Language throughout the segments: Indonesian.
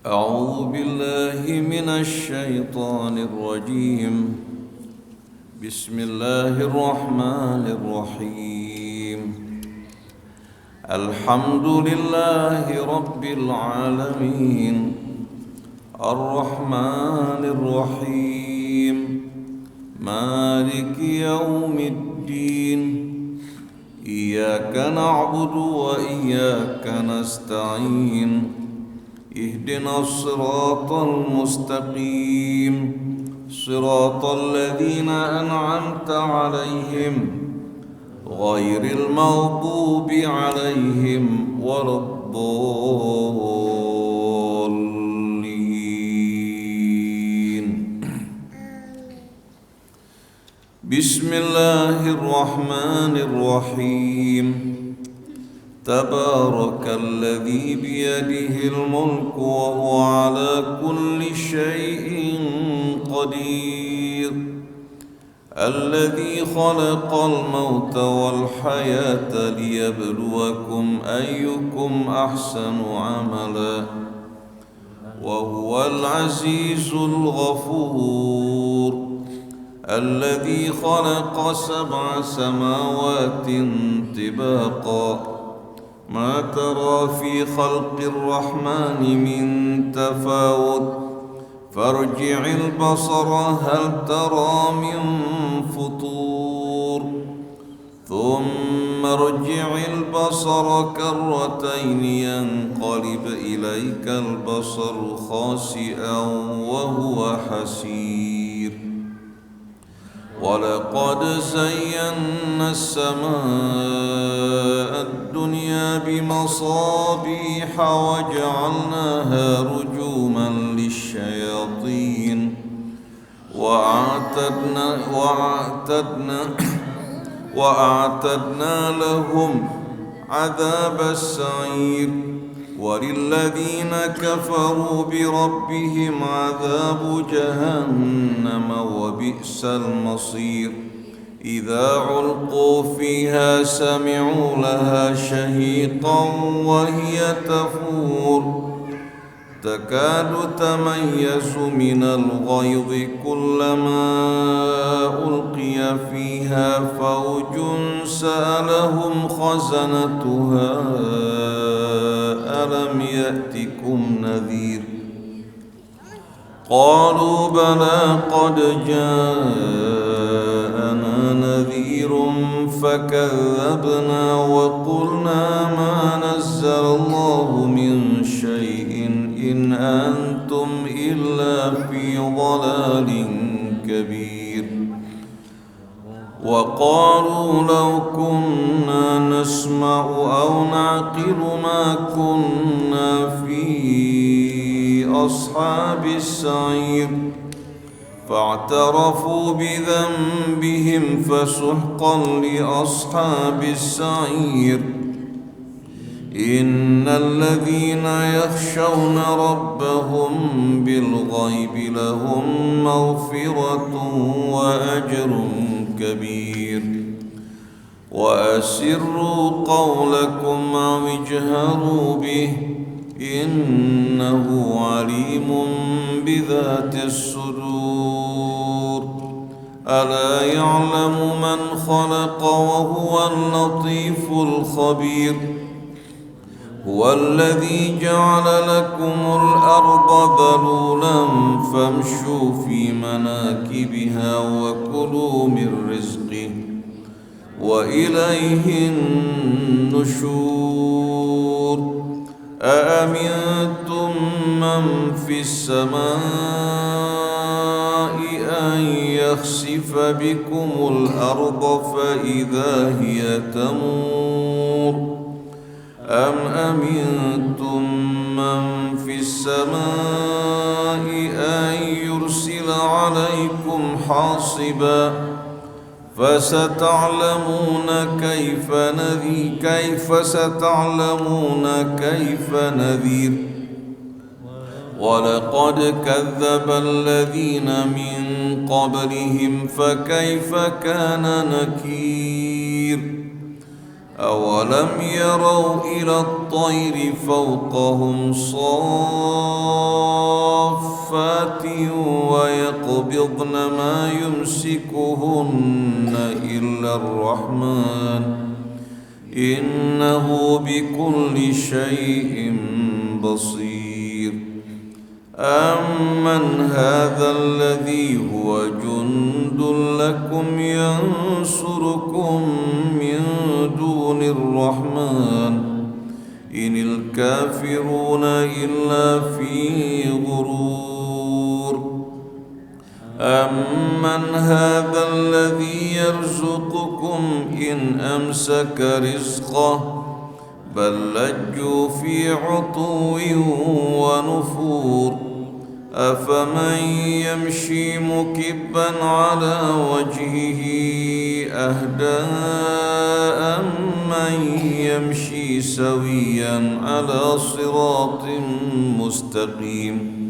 أعوذ بالله من الشيطان الرجيم. بسم الله الرحمن الرحيم. الحمد لله رب العالمين، الرحمن الرحيم، مالك يوم الدين. إياك نعبد وإياك نستعين. اهدنا الصراط المستقيم، صراط الذين أنعمت عليهم غير المغضوب عليهم ولا الضالين. بسم الله الرحمن الرحيم. تبارك الذي بيده الملك وهو على كل شيء قدير، الذي خلق الموت والحياة ليبلوكم أيكم أحسن عملا، وهو العزيز الغفور، الذي خلق 7 سماوات طباقا، ما ترى في خلق الرحمن من تفاوت، فارجع البصر هل ترى من فطور، ثم ارجع البصر كرتين ينقلب إليك البصر خاسئا وهو حسير. ولقد زينا السماء الدنيا بمصابيح وجعلناها رجوما للشياطين، وأعتدنا لهم عذاب السعير. وللذين كفروا بربهم عذاب جهنم وبئس المصير. إذا علقوا فيها سمعوا لها شهيقا وهي تفور، تكاد تميز من الغيظ كلما ألقي فيها فوج سألهم خزنتها ألم يأتكم نذير؟ قالوا بلى قد جاءنا نذير فكذبنا وقلنا ما نزل الله من شيء إن أنتم إلا في ضلال كبير. وقالوا لو كنا نسمع أو نعقل ما كنا في أصحاب السعير، فاعترفوا بذنبهم فسحقا لأصحاب السعير. إن الذين يخشون ربهم بالغيب لهم مغفرة وأجر كبير. وأسروا قولكم أو اجهروا به إنه عليم بذات الصدور. ألا يعلم من خلق وهو اللطيف الخبير. هو الذي جعل لكم الأرض ذلولا فامشوا في مناكبها وكلوا من رزقه وإليه النشور. أأمنتم من في السماء أن يخسف بكم الأرض فإذا هي تمور، أم أمنتم من في السماء أن يرسل عليكم حاصبا، فستعلمون كيف نذير. ولقد كذب الذين من قبلهم فكيف كان نكير. أولم يروا إلى الطير فوقهم صافات ويقبضن ما يمسكهن إلا الرحمن إنه بكل شيء بصير أمن هذا الذي هو جند لكم ينصركم من دون الرحمن إن الكافرون إلا في غرور أمن هذا الذي يرزقكم إن أمسك رزقه بل لجوا في عتو ونفور أفمن يمشي مكبا على وجهه أهدى أمن يمشي سويا على صراط مستقيم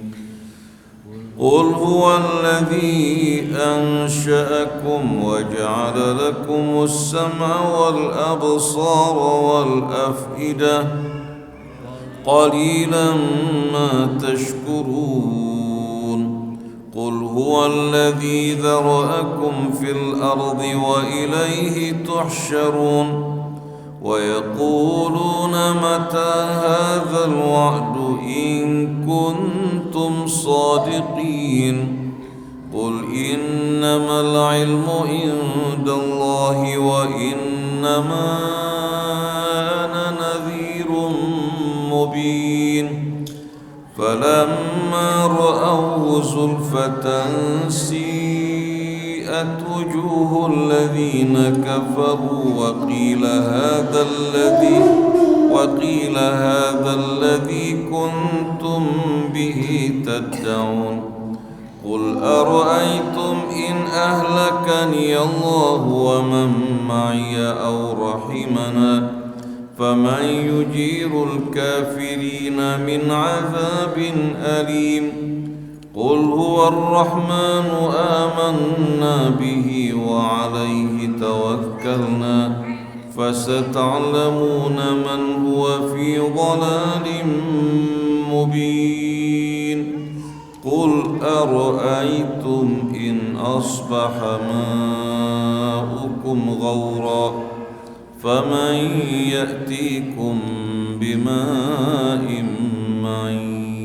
قل هو الذي أنشأكم وجعل لكم السمع والأبصار والأفئدة قليلا ما تشكرون قل هو الذي ذرأكم في الأرض وإليه تحشرون ويقولون متى هذا الوعد إن كنتم صادقين قل إنما العلم عند الله وإنما أنا نذير مبين فلما رأوه زلفة سيئت وجوه الذين كفروا وقيل هذا الذي كنتم به تدعون قل أرأيتم إن أهلكني الله ومن معي أو رحمنا فمن يجير الكافرين من عذاب أليم قل هو الرحمن آمنا به وعليه توكلنا فستعلمون من هو في ضلال مبين قل أرأيتم إن أصبح ماؤكم غورا فمن يأتيكم بماء معين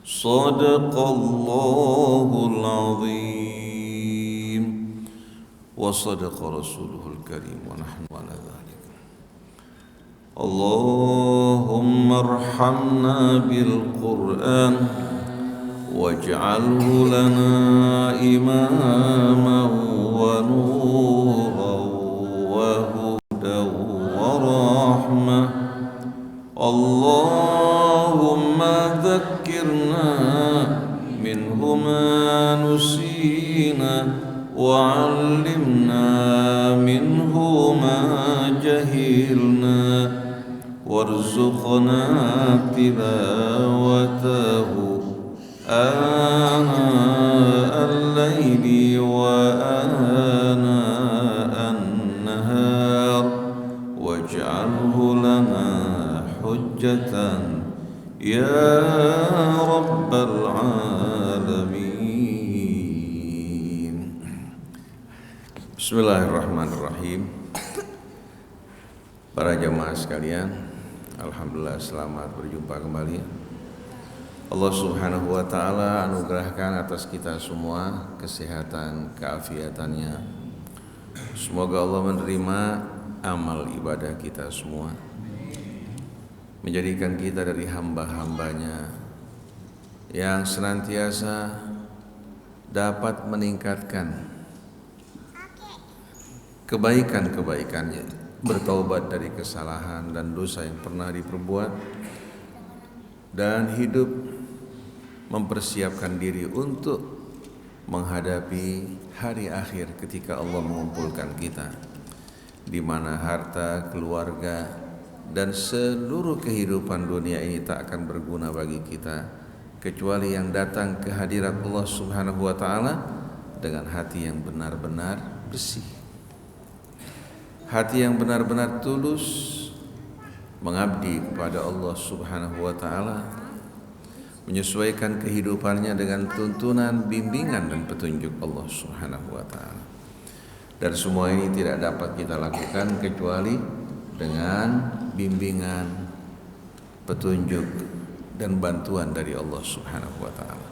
صدق الله العظيم وصدق رسوله الكريم ونحن على ذلك اللهم ارحمنا بالقرآن واجعله لنا إماما ونورا وهدى ورحمة اللهم ذكرنا منه ما نسينا وعلمنا منه ما جهلنا وارزقنا تلاوته آناء الليل وآناء النهار واجعله لنا حجة يا رب العالمين. Bismillahirrahmanirrahim. Para jamaah sekalian, alhamdulillah selamat berjumpa kembali. Allah Subhanahu wa taala anugerahkan atas kita semua kesehatan, keafiatannya. Semoga Allah menerima amal ibadah kita semua, menjadikan kita dari hamba-hambanya yang senantiasa dapat meningkatkan kebaikan-kebaikannya, bertaubat dari kesalahan dan dosa yang pernah diperbuat, dan hidup mempersiapkan diri untuk menghadapi hari akhir ketika Allah mengumpulkan kita, di mana harta, keluarga, dan seluruh kehidupan dunia ini tak akan berguna bagi kita kecuali yang datang ke hadirat Allah Subhanahu wa taala dengan hati yang benar-benar bersih. hati yang benar-benar tulus mengabdi kepada Allah Subhanahu wa taala, menyesuaikan kehidupannya dengan tuntunan, bimbingan dan petunjuk Allah Subhanahu wa taala. Dan semua ini tidak dapat kita lakukan kecuali dengan bimbingan, petunjuk dan bantuan dari Allah Subhanahu wa taala.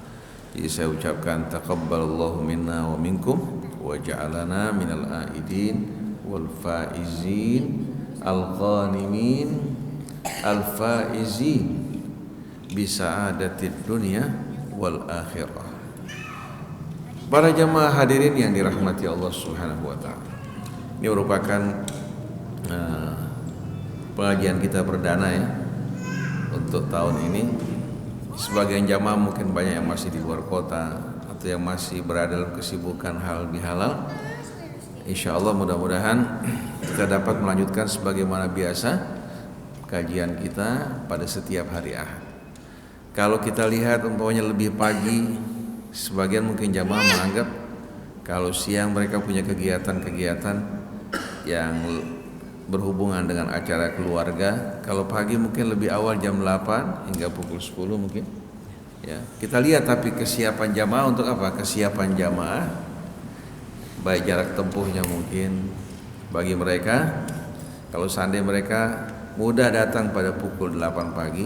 Jadi saya ucapkan taqabbalallahu minna wa minkum wa ja'alana minal aidin wal faizin al ghanimin al faizin bi sa'adatid dunya wal akhirah. Para jamaah hadirin yang dirahmati Allah Subhanahu wa taala. Ini merupakan pengajian kita perdana ya untuk tahun ini. Sebagian jamaah mungkin banyak yang masih di luar kota atau yang masih berada dalam kesibukan halal bihalal. Insya Allah mudah-mudahan kita dapat melanjutkan sebagaimana biasa kajian kita pada setiap hari Ahad. Kalau kita lihat umpamanya lebih pagi, sebagian mungkin jamaah menganggap kalau siang mereka punya kegiatan-kegiatan yang berhubungan dengan acara keluarga. Kalau pagi mungkin lebih awal jam 8 hingga pukul 10 mungkin. Ya, kita lihat tapi kesiapan jamaah untuk apa? Kesiapan jamaah baik jarak tempuhnya mungkin bagi mereka. Kalau seandainya mereka mudah datang pada pukul 8 pagi,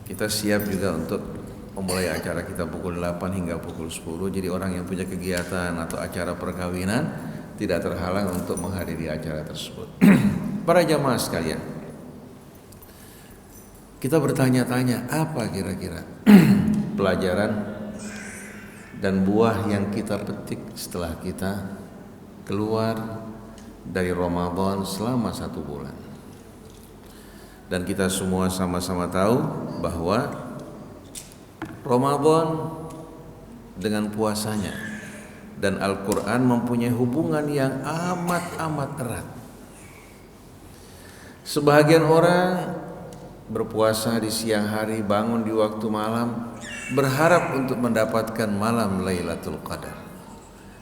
kita siap juga untuk memulai acara kita pukul 8 hingga pukul 10. Jadi orang yang punya kegiatan atau acara perkawinan tidak terhalang untuk menghadiri acara tersebut. Para jamaah sekalian, kita bertanya-tanya apa kira-kira pelajaran dan buah yang kita petik setelah kita keluar dari Ramadan selama 1 bulan. Dan kita semua sama-sama tahu bahwa Ramadan dengan puasanya dan Al-Quran mempunyai hubungan yang amat erat. Sebagian orang berpuasa di siang hari, bangun di waktu malam, berharap untuk mendapatkan malam Lailatul Qadar.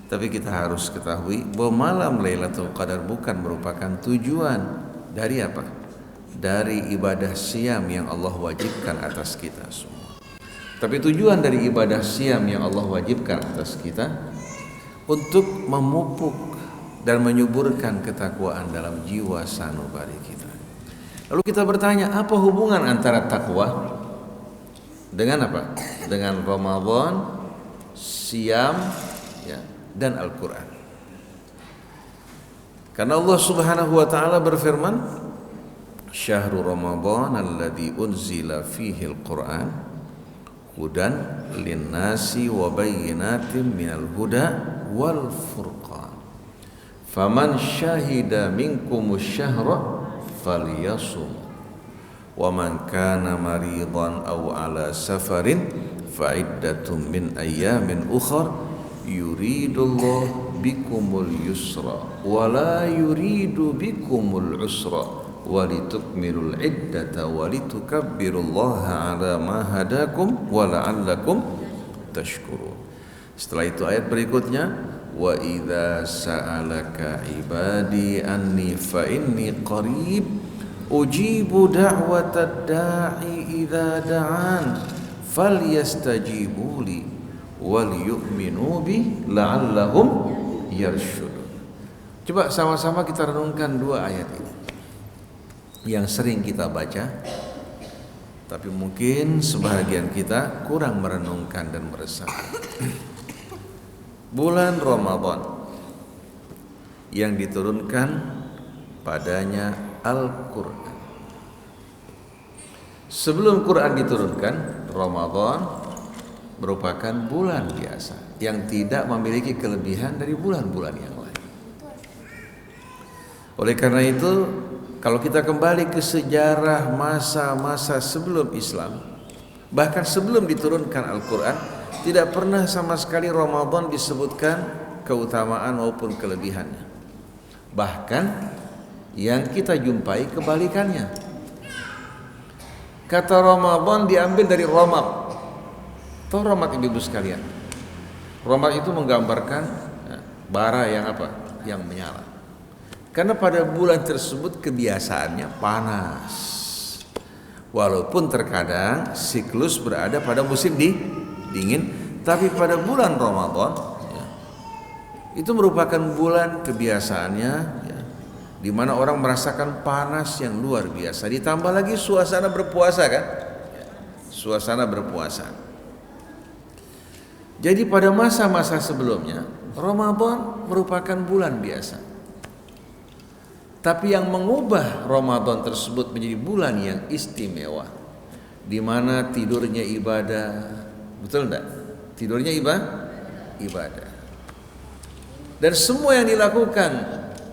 Tapi kita harus ketahui bahwa malam Lailatul Qadar bukan merupakan tujuan dari apa? Dari ibadah siam yang Allah wajibkan atas kita semua. Tapi tujuan dari ibadah siam yang Allah wajibkan atas kita untuk memupuk dan menyuburkan ketakwaan dalam jiwa sanubari kita. Lalu kita bertanya, apa hubungan antara takwa dengan apa? Dengan Ramadan, siam, ya, dan Al-Quran. Karena Allah Subhanahu wa taala berfirman, "Syahrul Ramadan alladzi unzila fihi al-Quran hudan linnasi wa bayyinatin minal huda wal furqan. Faman syahida minkumus syahra falyasum. Wa man kana maridan aw ala safarin fa iddatun min ayyamin ukhra yuridullahu bikumul yusra wa la yuridu bikumul usra walitukmilul iddata walitukabbirullaha ala ma hadakum wa la'allakum tashkurun." Setelah itu ayat berikutnya, wa idza sa'alaka ibadi anni fa inni qarib ujibu da'watad da'i idza da'an falyastajibu li wal yu'minu bi la'allahum yarshudun. Coba sama-sama kita renungkan 2 ayat ini yang sering kita baca, tapi mungkin sebahagian kita kurang merenungkan dan meresapi. Bulan Ramadan yang diturunkan padanya Al-Quran. Sebelum Quran diturunkan, Ramadan merupakan bulan biasa yang tidak memiliki kelebihan dari bulan-bulan yang lain. Oleh karena itu, kalau kita kembali ke sejarah masa-masa sebelum Islam, bahkan sebelum diturunkan Al-Quran, tidak pernah sama sekali Ramadan disebutkan keutamaan maupun kelebihannya. Bahkan yang kita jumpai kebalikannya. Kata Ramadan diambil dari Ramad. Tahu Ramad ibu-ibu sekalian? Ramad itu menggambarkan bara yang apa? Yang menyala. Karena pada bulan tersebut kebiasaannya panas. Walaupun terkadang siklus berada pada musim dingin, tapi pada bulan Ramadan ya, itu merupakan bulan kebiasaannya ya, di mana orang merasakan panas yang luar biasa. Ditambah lagi suasana berpuasa kan? Suasana berpuasa. Jadi pada masa-masa sebelumnya Ramadan merupakan bulan biasa. Tapi yang mengubah Ramadan tersebut menjadi bulan yang istimewa, di mana tidurnya ibadah, betul enggak? Tidurnya ibadah. Dan semua yang dilakukan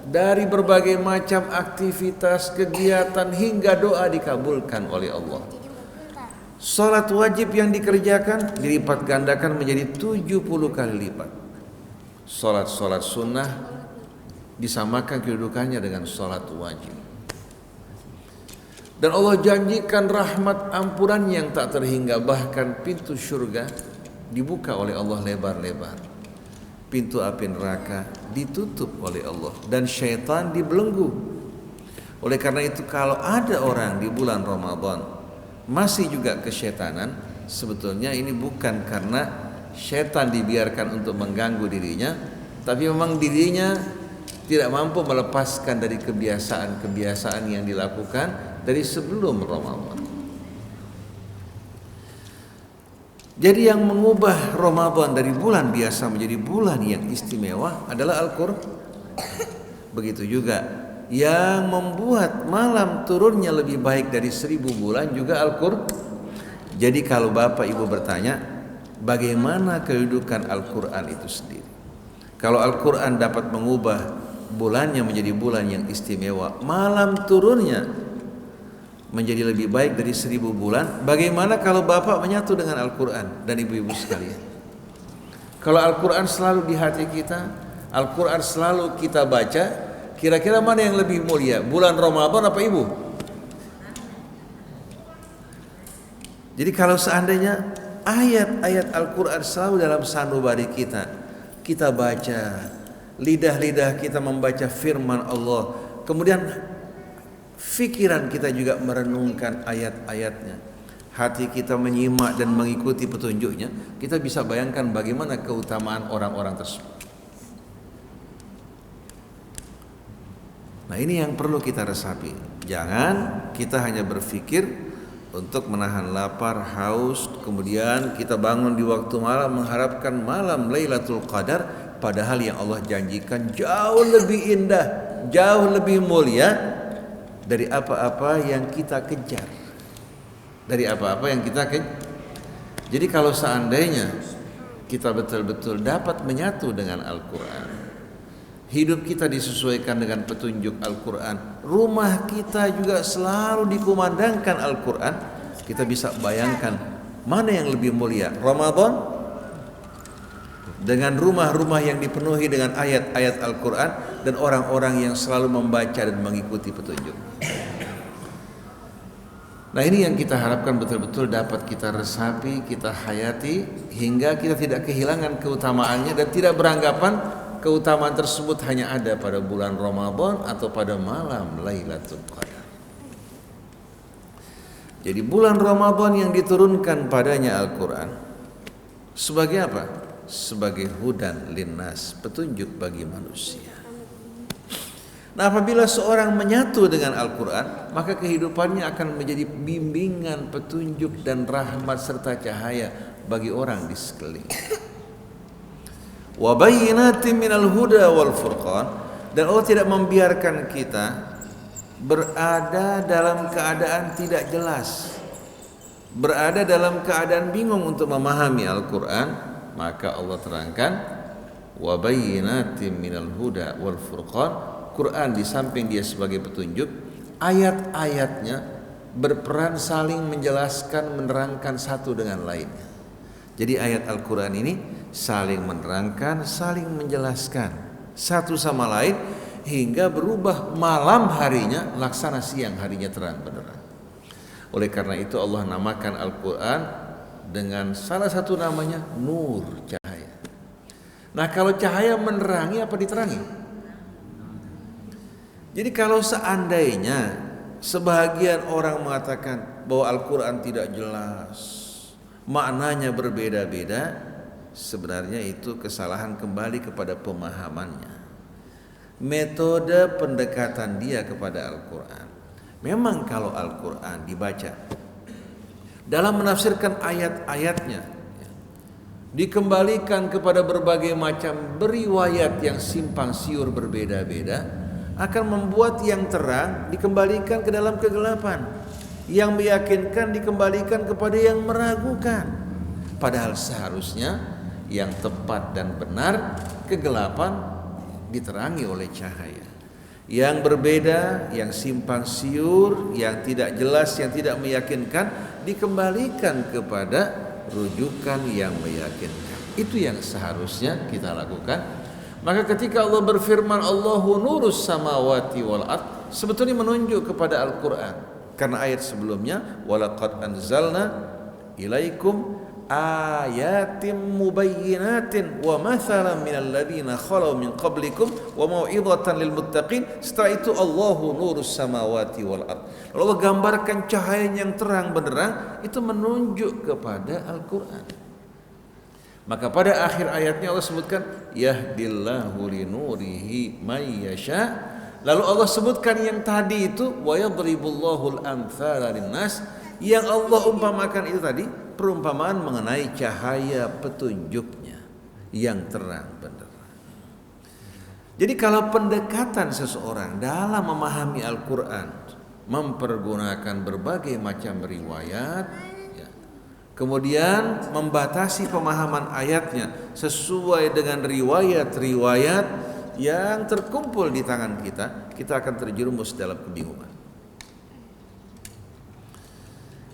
dari berbagai macam aktivitas, kegiatan hingga doa dikabulkan oleh Allah. Salat wajib yang dikerjakan dilipat gandakan menjadi 70 kali lipat. Salat sunnah disamakan kedudukannya dengan salat wajib. Dan Allah janjikan rahmat ampunan yang tak terhingga, bahkan pintu surga dibuka oleh Allah lebar-lebar. Pintu api neraka ditutup oleh Allah dan syaitan dibelenggu. Oleh karena itu kalau ada orang di bulan Ramadan masih juga kesyetanan, sebetulnya ini bukan karena syaitan dibiarkan untuk mengganggu dirinya, tapi memang dirinya tidak mampu melepaskan dari kebiasaan-kebiasaan yang dilakukan dari sebelum Ramadan. Jadi yang mengubah Ramadan dari bulan biasa menjadi bulan yang istimewa adalah Al-Qur'an. Begitu juga yang membuat malam turunnya lebih baik dari 1000 bulan juga Al-Qur'an. Jadi kalau Bapak Ibu bertanya, bagaimana kedudukan Al-Qur'an itu sendiri? Kalau Al-Qur'an dapat mengubah bulannya menjadi bulan yang istimewa, malam turunnya menjadi lebih baik dari 1000 bulan, bagaimana kalau Bapak menyatu dengan Al-Quran dan ibu-ibu sekalian? Kalau Al-Quran selalu di hati kita, Al-Quran selalu kita baca, kira-kira mana yang lebih mulia, bulan Ramadan apa ibu? Jadi kalau seandainya ayat-ayat Al-Quran selalu dalam sanubari kita, kita baca, lidah-lidah kita membaca firman Allah, kemudian fikiran kita juga merenungkan ayat-ayatnya, hati kita menyimak dan mengikuti petunjuknya, kita bisa bayangkan bagaimana keutamaan orang-orang tersebut. Nah ini yang perlu kita resapi. Jangan kita hanya berpikir untuk menahan lapar, haus, kemudian kita bangun di waktu malam mengharapkan malam Lailatul Qadar, padahal yang Allah janjikan jauh lebih indah, jauh lebih mulia dari apa-apa yang kita kejar. Dari apa-apa yang kita kejar. Jadi kalau seandainya kita betul-betul dapat menyatu dengan Al-Quran, hidup kita disesuaikan dengan petunjuk Al-Quran, rumah kita juga selalu dikumandangkan Al-Quran, kita bisa bayangkan mana yang lebih mulia, Ramadan dengan rumah-rumah yang dipenuhi dengan ayat-ayat Al-Quran dan orang-orang yang selalu membaca dan mengikuti petunjuk. Nah ini yang kita harapkan betul-betul dapat kita resapi, kita hayati, hingga kita tidak kehilangan keutamaannya dan tidak beranggapan keutamaan tersebut hanya ada pada bulan Ramadan atau pada malam Lailatul Qadar. Jadi bulan Ramadan yang diturunkan padanya Al-Quran sebagai apa? Sebagai hudan linnas, petunjuk bagi manusia. Nah apabila seorang menyatu dengan Al-Quran, maka kehidupannya akan menjadi bimbingan, petunjuk dan rahmat serta cahaya bagi orang di sekeliling. Wa bayyinatin minal huda wal furqan, dan Allah tidak membiarkan kita berada dalam keadaan tidak jelas, berada dalam keadaan bingung untuk memahami Al-Quran. Maka Allah terangkan wa bayyinatin minal huda wal furqan. Quran di samping dia sebagai petunjuk, ayat-ayatnya berperan saling menjelaskan, menerangkan satu dengan lainnya. Jadi ayat Al-Quran ini saling menerangkan, saling menjelaskan satu sama lain, hingga berubah malam harinya laksana siang harinya terang benderang. Oleh karena itu Allah namakan Al-Quran dengan salah satu namanya nur, cahaya. Nah kalau cahaya menerangi apa diterangi? Jadi kalau seandainya sebagian orang mengatakan bahwa Al-Quran tidak jelas, maknanya berbeda-beda, sebenarnya itu kesalahan kembali kepada pemahamannya, metode pendekatan dia kepada Al-Quran. Memang kalau Al-Quran dibaca dalam menafsirkan ayat-ayatnya, dikembalikan kepada berbagai macam riwayat yang simpang siur berbeda-beda, akan membuat yang terang dikembalikan ke dalam kegelapan, yang meyakinkan dikembalikan kepada yang meragukan. Padahal seharusnya yang tepat dan benar, kegelapan diterangi oleh cahaya. Yang berbeda, yang simpang siur, yang tidak jelas, yang tidak meyakinkan, dikembalikan kepada rujukan yang meyakinkan. Itu yang seharusnya kita lakukan. Maka ketika Allah berfirman Allahu nurus samawati wal ard, sebetulnya menunjuk kepada Al-Quran. Karena ayat sebelumnya walaqad anzalna ilaikum ayatim mubayyinatin wa mathalan minal ladzina khalau min qablikum wa mau'izatan lil muttaqin. Setelah itu Allahu nurus samawati wal ard. Lalu Allah gambarkan cahaya yang terang benderang, itu menunjuk kepada Al-Quran. Maka pada akhir ayatnya Allah sebutkan yahdillahu linurihi may yasha. Lalu Allah sebutkan yang tadi itu wa yadribullahu al-amthala linnas, yang Allah umpamakan itu tadi perumpamaan mengenai cahaya petunjuknya yang terang benderang. Jadi kalau pendekatan seseorang dalam memahami Al-Quran mempergunakan berbagai macam riwayat, kemudian membatasi pemahaman ayatnya sesuai dengan riwayat-riwayat yang terkumpul di tangan kita, kita akan terjerumus dalam kebingungan.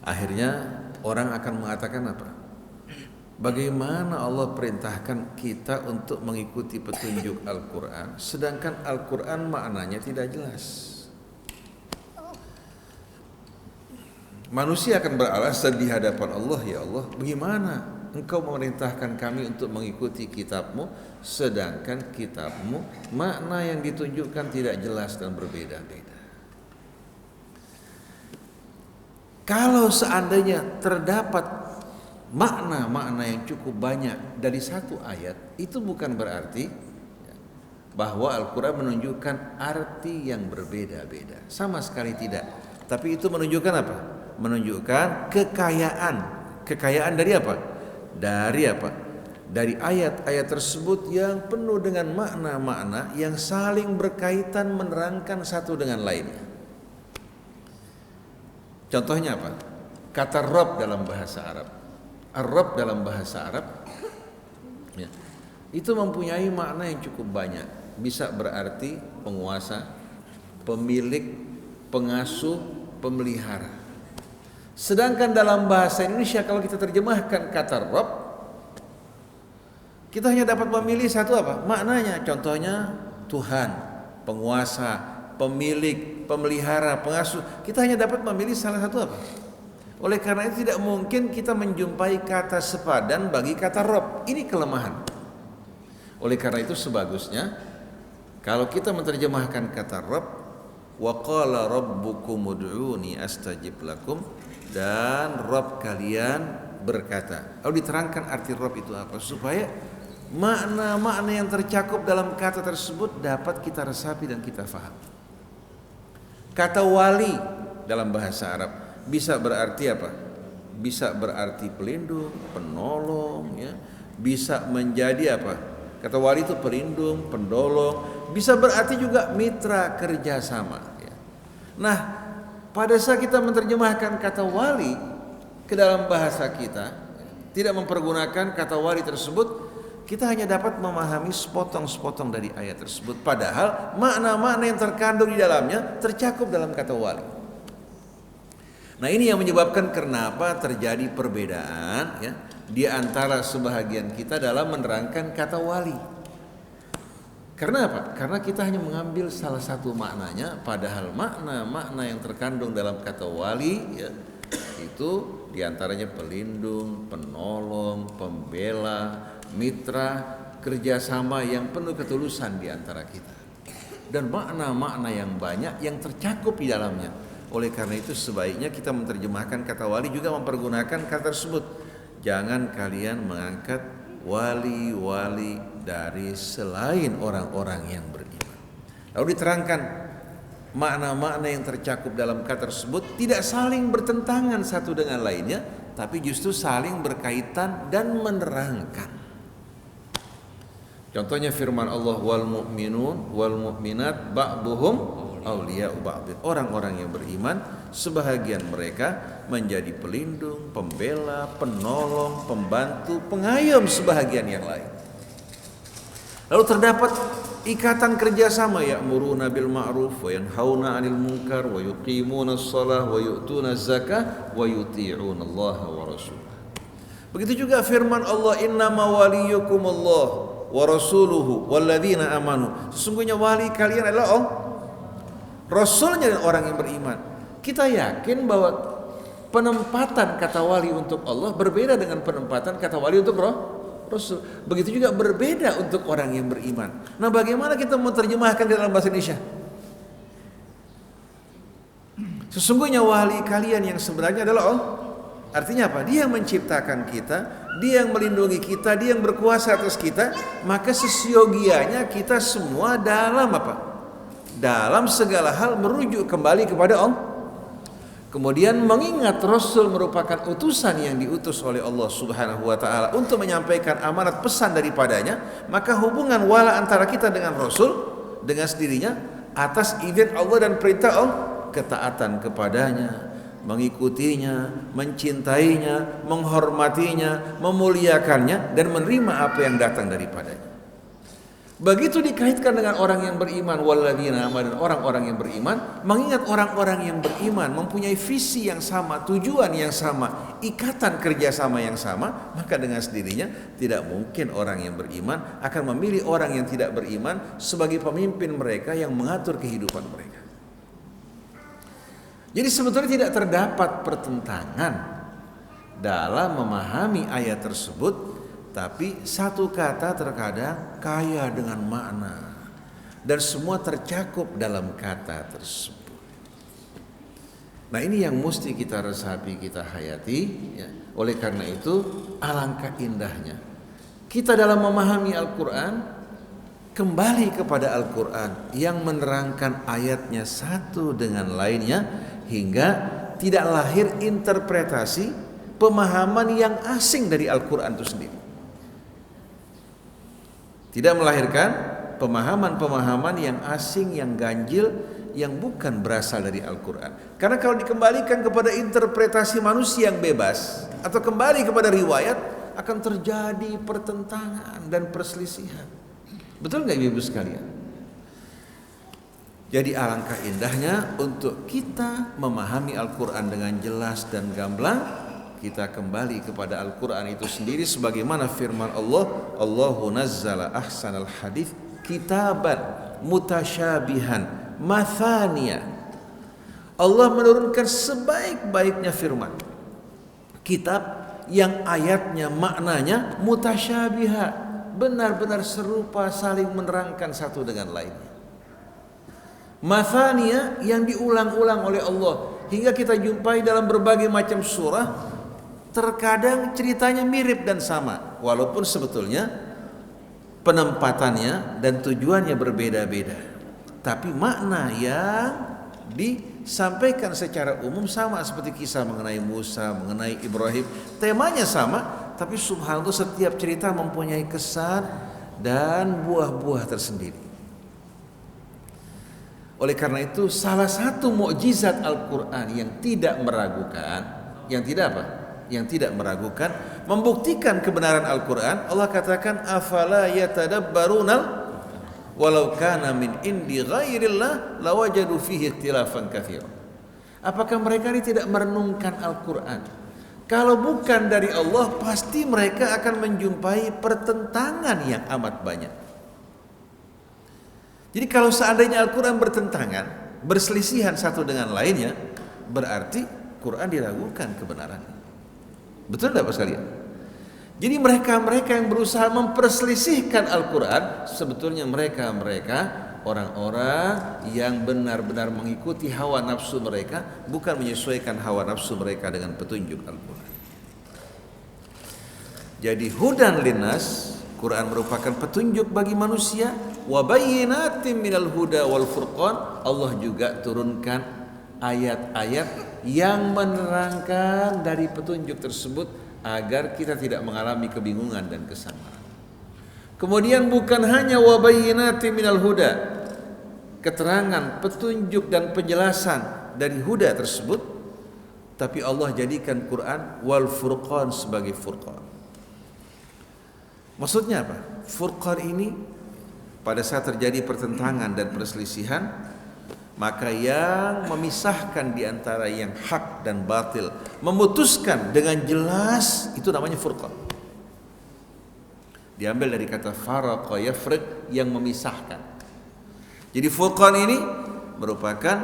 Akhirnya orang akan mengatakan apa? Bagaimana Allah perintahkan kita untuk mengikuti petunjuk Al-Quran, sedangkan Al-Quran maknanya tidak jelas? Manusia akan beralasan di hadapan Allah, ya Allah, bagaimana Engkau memerintahkan kami untuk mengikuti kitabmu, sedangkan kitabmu makna yang ditunjukkan tidak jelas dan berbeda-beda. Kalau seandainya terdapat makna-makna yang cukup banyak dari satu ayat, itu bukan berarti bahwa Al-Quran menunjukkan arti yang berbeda-beda. Sama sekali tidak. Tapi itu menunjukkan apa? Menunjukkan kekayaan. Kekayaan dari apa? Dari ayat-ayat tersebut yang penuh dengan makna-makna yang saling berkaitan menerangkan satu dengan lainnya. Contohnya apa? Kata Rabb dalam bahasa Arab. Ar-Rabb dalam bahasa Arab ya, itu mempunyai makna yang cukup banyak. Bisa berarti penguasa, pemilik, pengasuh, pemelihara. Sedangkan dalam bahasa Indonesia kalau kita terjemahkan kata Rabb, kita hanya dapat memilih satu apa? Maknanya. Contohnya Tuhan, penguasa, pemilik, pemelihara, pengasuh. Kita hanya dapat memilih salah satu apa? Oleh karena itu tidak mungkin kita menjumpai kata sepadan bagi kata Rabb. Ini kelemahan. Oleh karena itu sebagusnya kalau kita menerjemahkan kata Rabb, wa qala rabbukum ud'uni astajib lakum, dan Rabb kalian berkata. Lalu diterangkan arti Rabb itu apa, supaya makna-makna yang tercakup dalam kata tersebut dapat kita resapi dan kita faham. Kata wali dalam bahasa Arab bisa berarti apa? Bisa berarti pelindung, penolong, ya. Bisa menjadi apa? Kata wali itu pelindung, penolong. Bisa berarti juga mitra kerjasama. Ya. Nah, pada saat kita menerjemahkan kata wali ke dalam bahasa kita, tidak mempergunakan kata wali tersebut, kita hanya dapat memahami sepotong-sepotong dari ayat tersebut. Padahal makna-makna yang terkandung di dalamnya tercakup dalam kata wali. Nah, ini yang menyebabkan kenapa terjadi perbedaan ya, di antara sebahagian kita dalam menerangkan kata wali. Karena apa? Karena kita hanya mengambil salah satu maknanya, padahal makna-makna yang terkandung dalam kata wali ya, itu diantaranya pelindung, penolong, pembela, mitra, kerjasama yang penuh ketulusan di antara kita. dan makna-makna yang banyak yang tercakup di dalamnya. Oleh karena itu sebaiknya kita menerjemahkan kata wali juga mempergunakan kata tersebut. Jangan kalian mengangkat wali-wali dari selain orang-orang yang beriman. Lalu diterangkan makna-makna yang tercakup dalam kata tersebut tidak saling bertentangan satu dengan lainnya, tapi justru saling berkaitan dan menerangkan. Contohnya firman Allah, wal mu'minun wal mu'minat ba'duhum awliya'u ba'd. Orang-orang yang beriman sebahagian mereka menjadi pelindung, pembela, penolong, pembantu, pengayom sebahagian yang lain. Lalu terdapat ikatan kerjasama, ya'muruna bil ma'ruf wa yanhauna 'anil munkar wa yuqimuna shalah wa yu'tuna zakah wa yuti'una Allah wa rasulah. Begitu juga firman Allah, innama waliyukumullah wa rasuluhu walladzina amanu. Sesungguhnya wali kalian adalah Rasulnya dan orang yang beriman. Kita yakin bahwa penempatan kata wali untuk Allah berbeda dengan penempatan kata wali untuk Rasul. Begitu juga berbeda untuk orang yang beriman. Nah, bagaimana kita menerjemahkan dalam bahasa Indonesia? Sesungguhnya wali kalian yang sebenarnya adalah Allah. Artinya apa? Dia yang menciptakan kita, Dia yang melindungi kita, Dia yang berkuasa atas kita. Maka sesiogianya kita semua dalam apa? Dalam segala hal merujuk kembali kepada Allah. Kemudian mengingat Rasul merupakan utusan yang diutus oleh Allah Subhanahu wa taala untuk menyampaikan amanat pesan daripadanya, maka hubungan wala antara kita dengan Rasul dengan sendirinya atas izin Allah dan perintah Allah, ketaatan kepadanya, mengikutinya, mencintainya, menghormatinya, memuliakannya, dan menerima apa yang datang daripadanya. Begitu dikaitkan dengan orang yang beriman, walladzina amanu, dan orang-orang yang beriman, mengingat orang-orang yang beriman mempunyai visi yang sama, tujuan yang sama, ikatan kerjasama yang sama, maka dengan sendirinya tidak mungkin orang yang beriman akan memilih orang yang tidak beriman sebagai pemimpin mereka yang mengatur kehidupan mereka. Jadi sebetulnya tidak terdapat pertentangan dalam memahami ayat tersebut, tapi satu kata terkadang kaya dengan makna dan semua tercakup dalam kata tersebut. Nah, ini yang mesti kita resapi, kita hayati ya. Oleh karena itu alangkah indahnya kita dalam memahami Al-Quran, kembali kepada Al-Quran yang menerangkan ayatnya satu dengan lainnya, hingga tidak lahir interpretasi pemahaman yang asing dari Al-Quran itu sendiri. Tidak melahirkan pemahaman-pemahaman yang asing, yang ganjil, yang bukan berasal dari Al-Quran. Karena kalau dikembalikan kepada interpretasi manusia yang bebas atau kembali kepada riwayat, akan terjadi pertentangan dan perselisihan. Betul nggak Ibu sekalian? Jadi alangkah indahnya untuk kita memahami Al-Quran dengan jelas dan gamblang. Kita kembali kepada Al-Quran itu sendiri sebagaimana firman Allah, Allahu nazzala ahsanal hadits kitaban mutasyabihan mathaniya. Allah menurunkan sebaik-baiknya firman, kitab yang ayatnya maknanya mutasyabihat, benar-benar serupa, saling menerangkan satu dengan lainnya. Mathaniya yang diulang-ulang oleh Allah hingga kita jumpai dalam berbagai macam surah. Terkadang ceritanya mirip dan sama, walaupun sebetulnya penempatannya dan tujuannya berbeda-beda. Tapi makna yang disampaikan secara umum sama, seperti kisah mengenai Musa, mengenai Ibrahim. Temanya sama, tapi subhanallah setiap cerita mempunyai kesan dan buah-buah tersendiri. Oleh karena itu salah satu mukjizat Al-Quran yang tidak meragukan, yang tidak meragukan, membuktikan kebenaran Al-Quran, Allah katakan afala yatadabbaruna walau kana min indi ghairillah lawajadu fihi ikhtilafan katsiran. Apakah mereka ini tidak merenungkan Al-Quran? Kalau bukan dari Allah, pasti mereka akan menjumpai pertentangan yang amat banyak. Jadi kalau seandainya Al-Quran bertentangan, berselisihan satu dengan lainnya, berarti Quran diragukan kebenarannya. Betul tidak Pak sekalian? Jadi mereka-mereka yang berusaha memperselisihkan Al-Quran, sebetulnya mereka-mereka orang-orang yang benar-benar mengikuti hawa nafsu mereka, bukan menyesuaikan hawa nafsu mereka dengan petunjuk Al-Quran. Jadi hudan linnas, Quran merupakan petunjuk bagi manusia, wa bayyinatin minal huda wal furqan. Allah juga turunkan ayat-ayat yang menerangkan dari petunjuk tersebut agar kita tidak mengalami kebingungan dan kesamaran. Kemudian bukan hanya wa bayyinatin minal huda, keterangan, petunjuk dan penjelasan dari huda tersebut, tapi Allah jadikan Quran wal furqan sebagai furqan. Maksudnya apa? Furqan ini pada saat terjadi pertentangan dan perselisihan, maka yang memisahkan di antara yang hak dan batil, memutuskan dengan jelas, itu namanya furqan. Diambil dari kata faraqa yafriq, yang memisahkan. Jadi furqan ini merupakan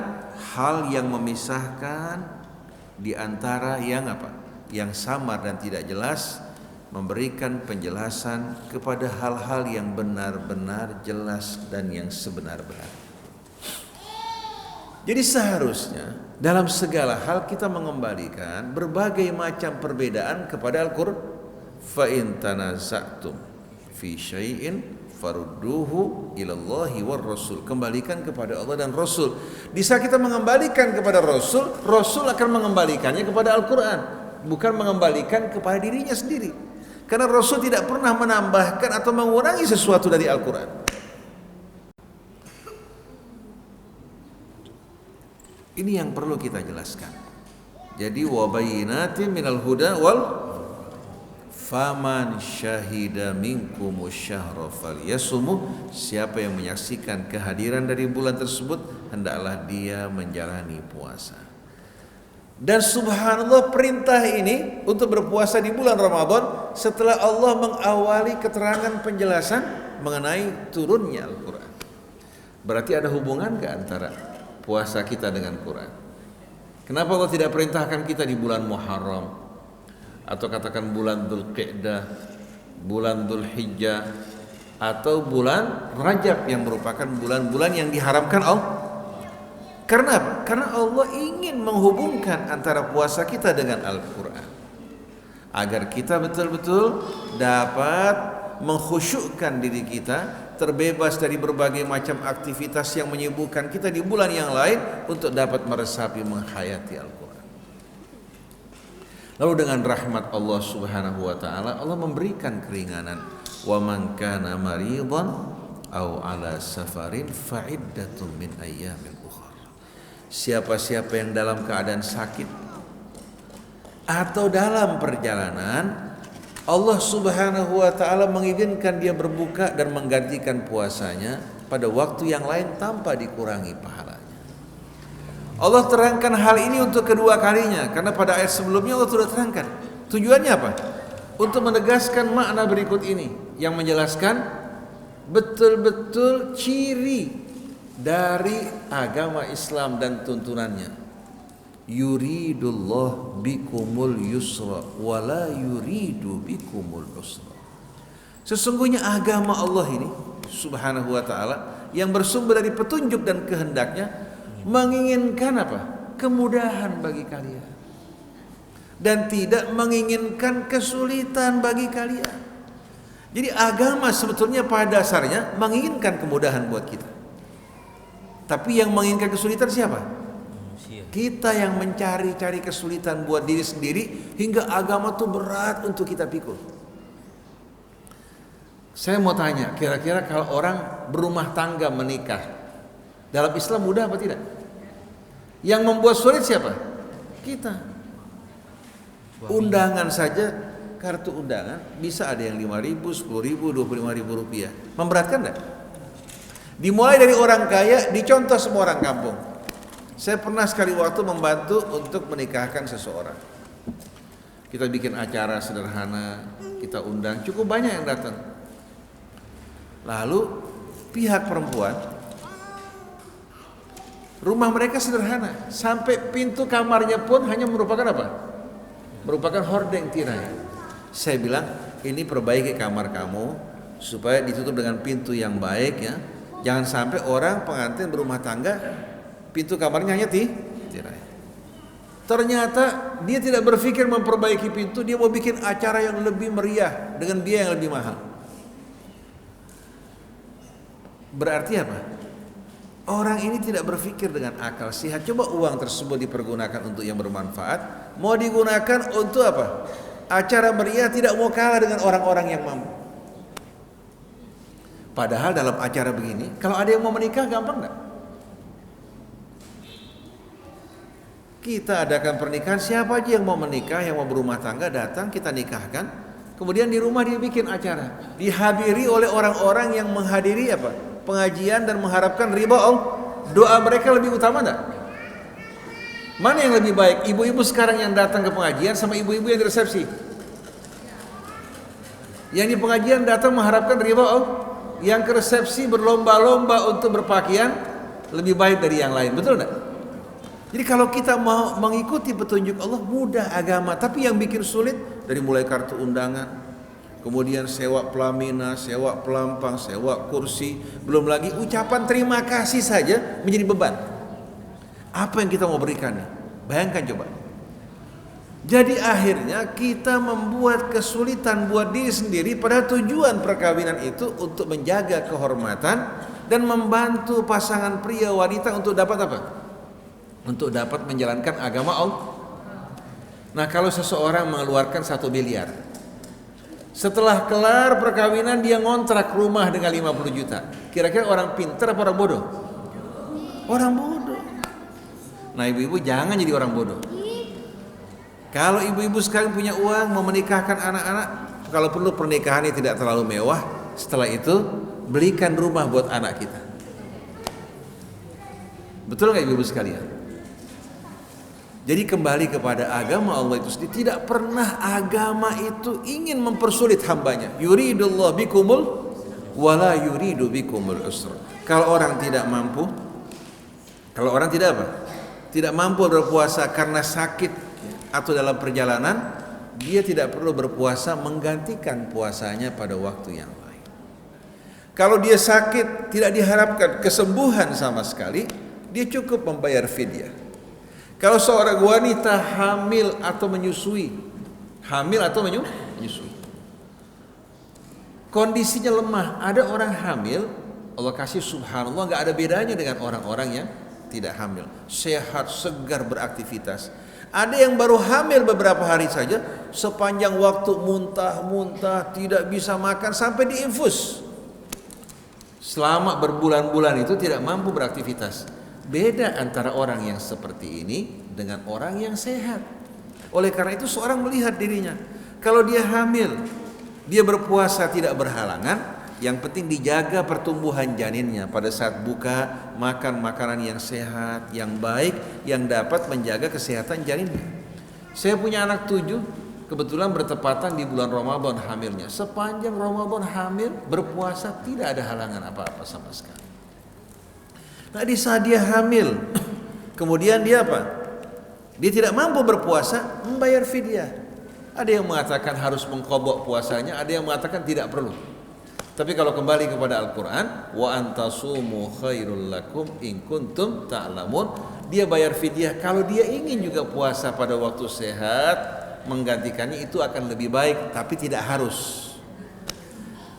hal yang memisahkan di antara yang apa? Yang samar dan tidak jelas, memberikan penjelasan kepada hal-hal yang benar-benar jelas dan yang sebenar-benar. Jadi seharusnya dalam segala hal kita mengembalikan berbagai macam perbedaan kepada Al-Qur'an. Fa in tanaza'tum fi syai'in farudduhu ilallahi war rasul. Kembalikan kepada Allah dan Rasul. Di saat kita mengembalikan kepada Rasul, Rasul akan mengembalikannya kepada Al-Qur'an, bukan mengembalikan kepada dirinya sendiri. Karena Rasul tidak pernah menambahkan atau mengurangi sesuatu dari Al-Quran. Ini yang perlu kita jelaskan. Jadi wa bayyinatin minal huda wal faman syahida minkumus syahra falyasumuh. Siapa yang menyaksikan kehadiran dari bulan tersebut, hendaklah dia menjalani puasa. Dan subhanallah, perintah ini untuk berpuasa di bulan Ramadan setelah Allah mengawali keterangan penjelasan mengenai turunnya Al-Quran. Berarti ada hubungan ke antara puasa kita dengan Quran? Kenapa Allah tidak perintahkan kita di bulan Muharram, atau katakan bulan Dzulqa'dah, bulan Dzulhijjah, atau bulan Rajab yang merupakan bulan-bulan yang diharamkan Allah? Karena apa? Karena Allah ingin menghubungkan antara puasa kita dengan Al-Quran, agar kita betul-betul dapat mengkhusyukkan diri kita, terbebas dari berbagai macam aktivitas yang menyibukkan kita di bulan yang lain, untuk dapat meresapi, menghayati Al-Quran. Lalu dengan rahmat Allah Subhanahu wa taala, Allah memberikan keringanan. Wa man kana maridan aw ala safarin fa iddatun min ayyamin ukhra. Siapa-siapa yang dalam keadaan sakit atau dalam perjalanan, Allah Subhanahu wa taala mengizinkan dia berbuka dan menggantikan puasanya pada waktu yang lain tanpa dikurangi pahalanya. Allah terangkan hal ini untuk kedua kalinya, karena pada ayat sebelumnya Allah sudah terangkan. Tujuannya apa? Untuk menegaskan makna berikut ini, yang menjelaskan betul-betul ciri dari agama Islam dan tuntunannya. Yuridullah bikumul yusra wala yuridu bikumul usra. Sesungguhnya agama Allah ini Subhanahu wa taala yang bersumber dari petunjuk dan kehendaknya menginginkan apa? Kemudahan bagi kalian, dan tidak menginginkan kesulitan bagi kalian. Jadi agama sebetulnya pada dasarnya menginginkan kemudahan buat kita. Tapi yang menginginkan kesulitan siapa? Kita yang mencari-cari kesulitan buat diri sendiri, hingga agama itu berat untuk kita pikul. Saya mau tanya, kira-kira kalau orang berumah tangga menikah, dalam Islam mudah apa tidak? Yang membuat sulit siapa? Kita. Undangan saja, kartu undangan bisa ada yang 5.000, 10.000, 25.000 rupiah. Memberatkan enggak? Dimulai dari orang kaya, dicontoh semua orang kampung. Saya pernah sekali waktu membantu untuk menikahkan seseorang. Kita bikin acara sederhana, kita undang, cukup banyak yang datang. Lalu pihak perempuan, rumah mereka sederhana, sampai pintu kamarnya pun hanya merupakan apa? Merupakan hordeng tirai. Saya bilang, ini perbaiki kamar kamu supaya ditutup dengan pintu yang baik ya. Jangan sampai orang pengantin berumah tangga pintu kamarnya hanya tirai. Ternyata dia tidak berpikir memperbaiki pintu, dia mau bikin acara yang lebih meriah dengan biaya yang lebih mahal. Berarti apa? Orang ini tidak berpikir dengan akal sehat. Coba uang tersebut dipergunakan untuk yang bermanfaat, mau digunakan untuk apa? Acara meriah, tidak mau kalah dengan orang-orang yang mampu. Padahal dalam acara begini, kalau ada yang mau menikah gampang enggak? Kita adakan pernikahan, siapa aja yang mau menikah, yang mau berumah tangga datang, kita nikahkan. Kemudian di rumah dia bikin acara, dihadiri oleh orang-orang yang menghadiri apa? Pengajian dan mengharapkan ridha Allah. Doa mereka lebih utama enggak? Mana yang lebih baik? Ibu-ibu sekarang yang datang ke pengajian sama ibu-ibu yang di resepsi? Yang di pengajian datang mengharapkan ridha Allah, yang ke resepsi berlomba-lomba untuk berpakaian lebih baik dari yang lain. Betul enggak? Jadi kalau kita mau mengikuti petunjuk Allah, mudah agama. Tapi yang bikin sulit dari mulai kartu undangan, kemudian sewa pelaminan, sewa pelampang, sewa kursi, belum lagi ucapan terima kasih saja menjadi beban. Apa yang kita mau berikan nih? Bayangkan coba. Jadi akhirnya kita membuat kesulitan buat diri sendiri, pada tujuan perkawinan itu untuk menjaga kehormatan dan membantu pasangan pria wanita untuk dapat apa? Untuk dapat menjalankan agama Allah. Nah, kalau seseorang mengeluarkan 1 miliar, setelah kelar perkawinan dia ngontrak rumah dengan 50 juta. Kira-kira orang pintar apa orang bodoh? Orang bodoh. Nah, ibu-ibu jangan jadi orang bodoh. Kalau ibu-ibu sekarang punya uang mau menikahkan anak-anak, kalau perlu pernikahannya tidak terlalu mewah, setelah itu belikan rumah buat anak kita. Betul nggak ibu-ibu sekalian? Jadi kembali kepada agama Allah itu sendiri, tidak pernah agama itu ingin mempersulit hambanya. Yuridullah bikumul wala yuridu bikumul usra. Kalau orang tidak mampu, kalau orang tidak apa? Tidak mampu berpuasa karena sakit atau dalam perjalanan, dia tidak perlu berpuasa menggantikan puasanya pada waktu yang lain. Kalau dia sakit tidak diharapkan kesembuhan sama sekali, dia cukup membayar fidyah. Kalau seorang wanita hamil atau menyusui, kondisinya lemah, ada orang hamil, Allah kasih subhanallah nggak ada bedanya dengan orang-orang yang tidak hamil, sehat, segar, beraktivitas. Ada yang baru hamil beberapa hari saja, sepanjang waktu muntah-muntah, tidak bisa makan sampai diinfus. Selama berbulan-bulan itu tidak mampu beraktivitas. Beda antara orang yang seperti ini dengan orang yang sehat. Oleh karena itu seorang melihat dirinya, kalau dia hamil, dia berpuasa tidak berhalangan, yang penting dijaga pertumbuhan janinnya pada saat buka, makan makanan yang sehat, yang baik, yang dapat menjaga kesehatan janinnya. Saya punya anak 7, kebetulan bertepatan di bulan Ramadan hamilnya. Sepanjang Ramadan hamil, berpuasa tidak ada halangan apa-apa sama sekali. Nah, di saat dia hamil, kemudian dia apa? Dia tidak mampu berpuasa, membayar fidyah. Ada yang mengatakan harus mengqadha puasanya, ada yang mengatakan tidak perlu. Tapi kalau kembali kepada Al-Quran, wa antasumu khairul lakum in kuntum ta'lamun, dia bayar fidyah. Kalau dia ingin juga puasa pada waktu sehat, menggantikannya itu akan lebih baik, tapi tidak harus.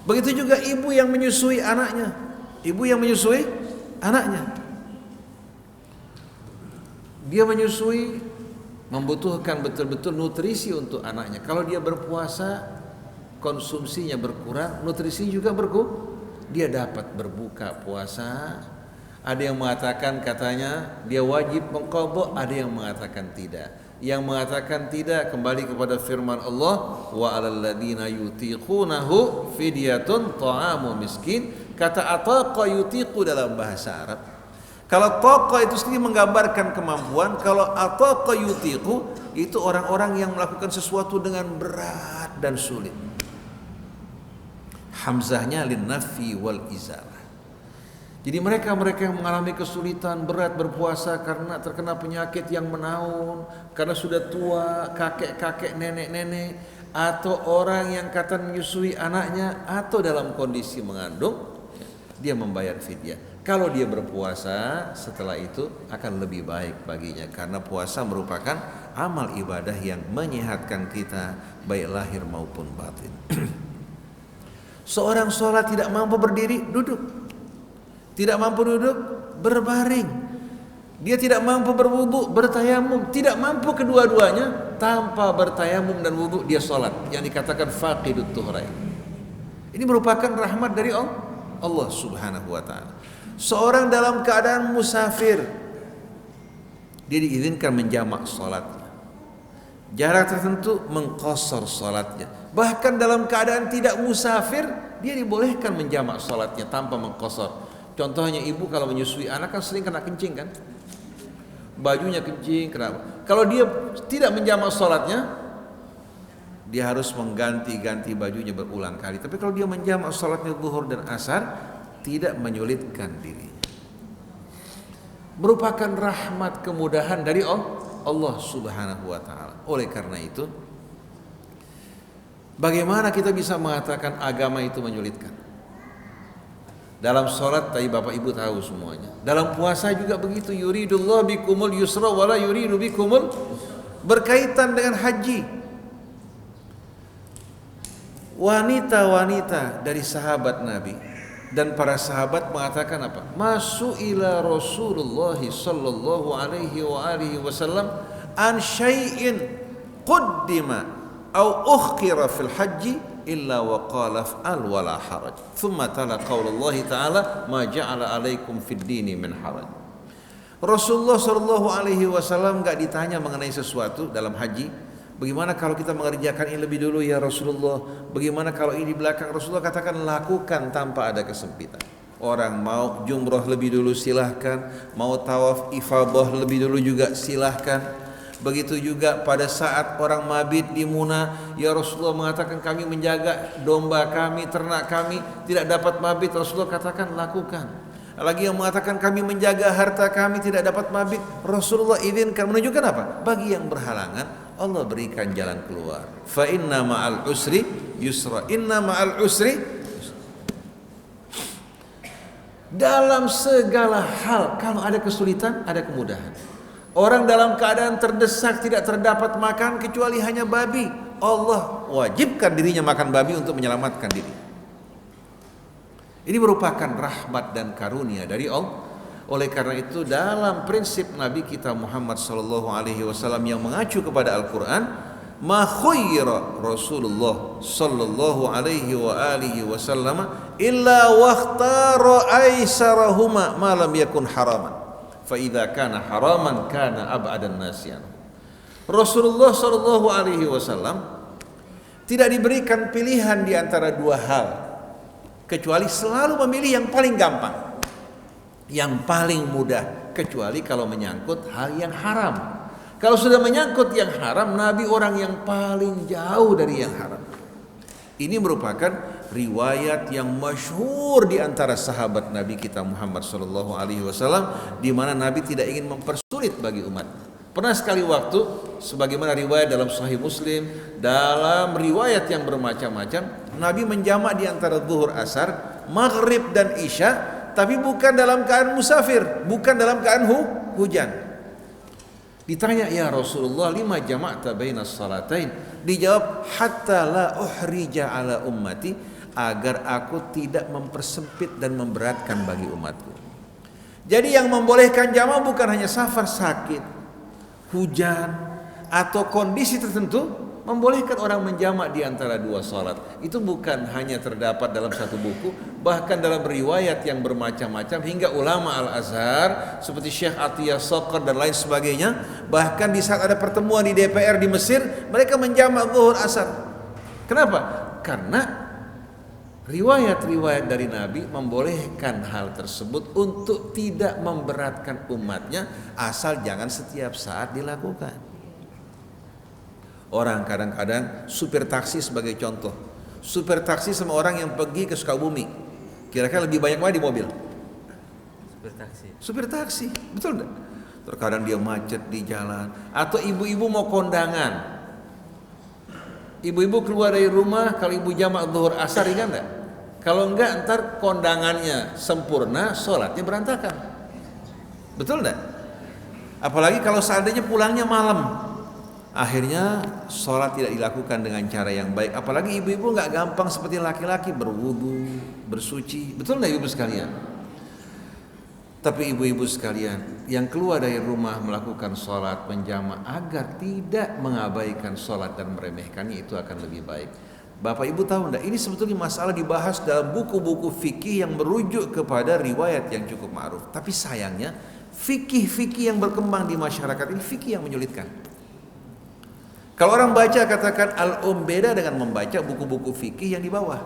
Begitu juga ibu yang menyusui anaknya. Ibu yang menyusui anaknya, dia menyusui, membutuhkan betul-betul nutrisi untuk anaknya. Kalau dia berpuasa, konsumsinya berkurang, nutrisi juga berkurang. Dia dapat berbuka puasa. Ada yang mengatakan katanya dia wajib mengqadha, ada yang mengatakan tidak. Yang mengatakan tidak kembali kepada firman Allah, wa 'alal ladzina yutiqunahu fidyatun ta'amu miskin. Kata ataqa yutiqu dalam bahasa Arab. Kalau taqa itu sendiri menggambarkan kemampuan, kalau ataqa yutiqu itu orang-orang yang melakukan sesuatu dengan berat dan sulit. Hamzahnya lin nafi wal izalah. Jadi mereka yang mengalami kesulitan berat berpuasa karena terkena penyakit yang menaun, karena sudah tua, kakek-kakek, nenek-nenek, atau orang yang kata menyusui anaknya, atau dalam kondisi mengandung, dia membayar fidyah. Kalau dia berpuasa, setelah itu akan lebih baik baginya, karena puasa merupakan amal ibadah yang menyehatkan kita baik lahir maupun batin. Seorang sholat tidak mampu berdiri, duduk. Tidak mampu duduk, berbaring. Dia tidak mampu berwudu, bertayamum. Tidak mampu kedua-duanya, tanpa bertayamum dan wudu dia sholat, yang dikatakan faqidut tuhrain. Ini merupakan rahmat dari Allah Subhanahu wa ta'ala. Seorang dalam keadaan musafir, dia diizinkan menjamak sholatnya. Jarak tertentu mengqashar sholatnya. Bahkan dalam keadaan tidak musafir, dia dibolehkan menjamak sholatnya tanpa mengqashar. Contohnya ibu kalau menyusui anak kan sering kena kencing kan, bajunya kencing. Kenapa? Kalau dia tidak menjamak sholatnya, dia harus mengganti-ganti bajunya berulang kali. Tapi kalau dia menjamak sholatnya zuhur dan asar, tidak menyulitkan diri. Merupakan rahmat kemudahan dari Allah Subhanahu wa ta'ala. Oleh karena itu, bagaimana kita bisa mengatakan agama itu menyulitkan? Dalam sholat tadi Bapak Ibu tahu semuanya. Dalam puasa juga begitu. Yuridullah bikumul yusra wala yuridu bikumul. Berkaitan dengan haji. Wanita-wanita dari sahabat Nabi dan para sahabat mengatakan apa? Masuk ila Rasulullah sallallahu alaihi wa alihi wasallam an syai'in quddima au ukhira fil haji illa wa qala fa'al wala haraj. Thumma tala qaulullah ta'ala ma ja'ala alaikum fid dini min haraj. Rasulullah sallallahu alaihi wasallam enggak ditanya mengenai sesuatu dalam haji. Bagaimana kalau kita mengerjakan ini lebih dulu ya Rasulullah? Bagaimana kalau ini di belakang? Rasulullah katakan lakukan tanpa ada kesempitan. Orang mau jumrah lebih dulu silahkan, mau tawaf ifadah lebih dulu juga silahkan. Begitu juga pada saat orang mabit di Muna, ya Rasulullah mengatakan kami menjaga domba kami, ternak kami tidak dapat mabit. Rasulullah katakan lakukan. Lagi yang mengatakan kami menjaga harta kami tidak dapat mabit, Rasulullah izinkan. Menunjukkan apa? Bagi yang berhalangan, Allah berikan jalan keluar. Fa inna ma'al usri yusra. Inna ma'al usri yusra. Dalam segala hal, kalau ada kesulitan, ada kemudahan. Orang dalam keadaan terdesak tidak terdapat makan kecuali hanya babi, Allah wajibkan dirinya makan babi untuk menyelamatkan diri. Ini merupakan rahmat dan karunia dari Allah. Oleh karena itu dalam prinsip Nabi kita Muhammad sallallahu alaihi wasallam yang mengacu kepada Al-Qur'an, ma khayyara Rasulullah sallallahu alaihi wa alihi wasallam illa waqtara aisarahuma ma lam yakun haraman. Fa idza kana haraman kana ab'adan nasiyan. Rasulullah sallallahu alaihi wasallam tidak diberikan pilihan di antara dua hal, kecuali selalu memilih yang paling gampang, yang paling mudah, kecuali kalau menyangkut hal yang haram. Kalau sudah menyangkut yang haram, Nabi orang yang paling jauh dari yang haram. Ini merupakan riwayat yang masyhur di antara sahabat Nabi kita Muhammad sallallahu alaihi wasallam, di mana Nabi tidak ingin mempersulit bagi umat. Pernah sekali waktu, sebagaimana riwayat dalam Sahih Muslim, dalam riwayat yang bermacam-macam, Nabi menjamak di antara zuhur asar, maghrib dan isya, tapi bukan dalam keadaan musafir, bukan dalam keadaan hujan. Ditanya, ya Rasulullah, lima jama'ta baina salatain? Dijawab, hatta la uhrija ala ummati, agar aku tidak mempersempit dan memberatkan bagi umatku. Jadi yang membolehkan jamak bukan hanya safar, sakit, hujan, atau kondisi tertentu membolehkan orang menjamak di antara dua salat. Itu bukan hanya terdapat dalam satu buku, bahkan dalam riwayat yang bermacam-macam, hingga ulama Al-Azhar seperti Syekh Atiyah Saqar dan lain sebagainya, bahkan di saat ada pertemuan di DPR di Mesir, mereka menjamak zuhur asar. Kenapa? Karena riwayat-riwayat dari Nabi membolehkan hal tersebut untuk tidak memberatkan umatnya, asal jangan setiap saat dilakukan. Orang kadang-kadang supir taksi sebagai contoh, supir taksi sama orang yang pergi ke Sukabumi, kira-kira lebih banyak mana di mobil? Supir taksi, betul enggak? Terkadang dia macet di jalan, atau ibu-ibu mau kondangan, Ibu-ibu keluar dari rumah, kalau ibu jamak zuhur asar ingat enggak? Kalau enggak ntar kondangannya sempurna, sholatnya berantakan. Betul enggak? Apalagi kalau seandainya pulangnya malam, akhirnya sholat tidak dilakukan dengan cara yang baik. Apalagi ibu-ibu nggak gampang seperti laki-laki berwudu, bersuci. Betul nggak ibu sekalian? Tapi ibu-ibu sekalian yang keluar dari rumah melakukan sholat menjama agar tidak mengabaikan sholat dan meremehkannya, itu akan lebih baik. Bapak ibu tahu enggak, ini sebetulnya masalah dibahas dalam buku-buku fikih yang merujuk kepada riwayat yang cukup ma'ruf. Tapi sayangnya fikih-fikih yang berkembang di masyarakat ini fikih yang menyulitkan. Kalau orang baca katakan al-um, beda dengan membaca buku-buku fikih yang di bawah.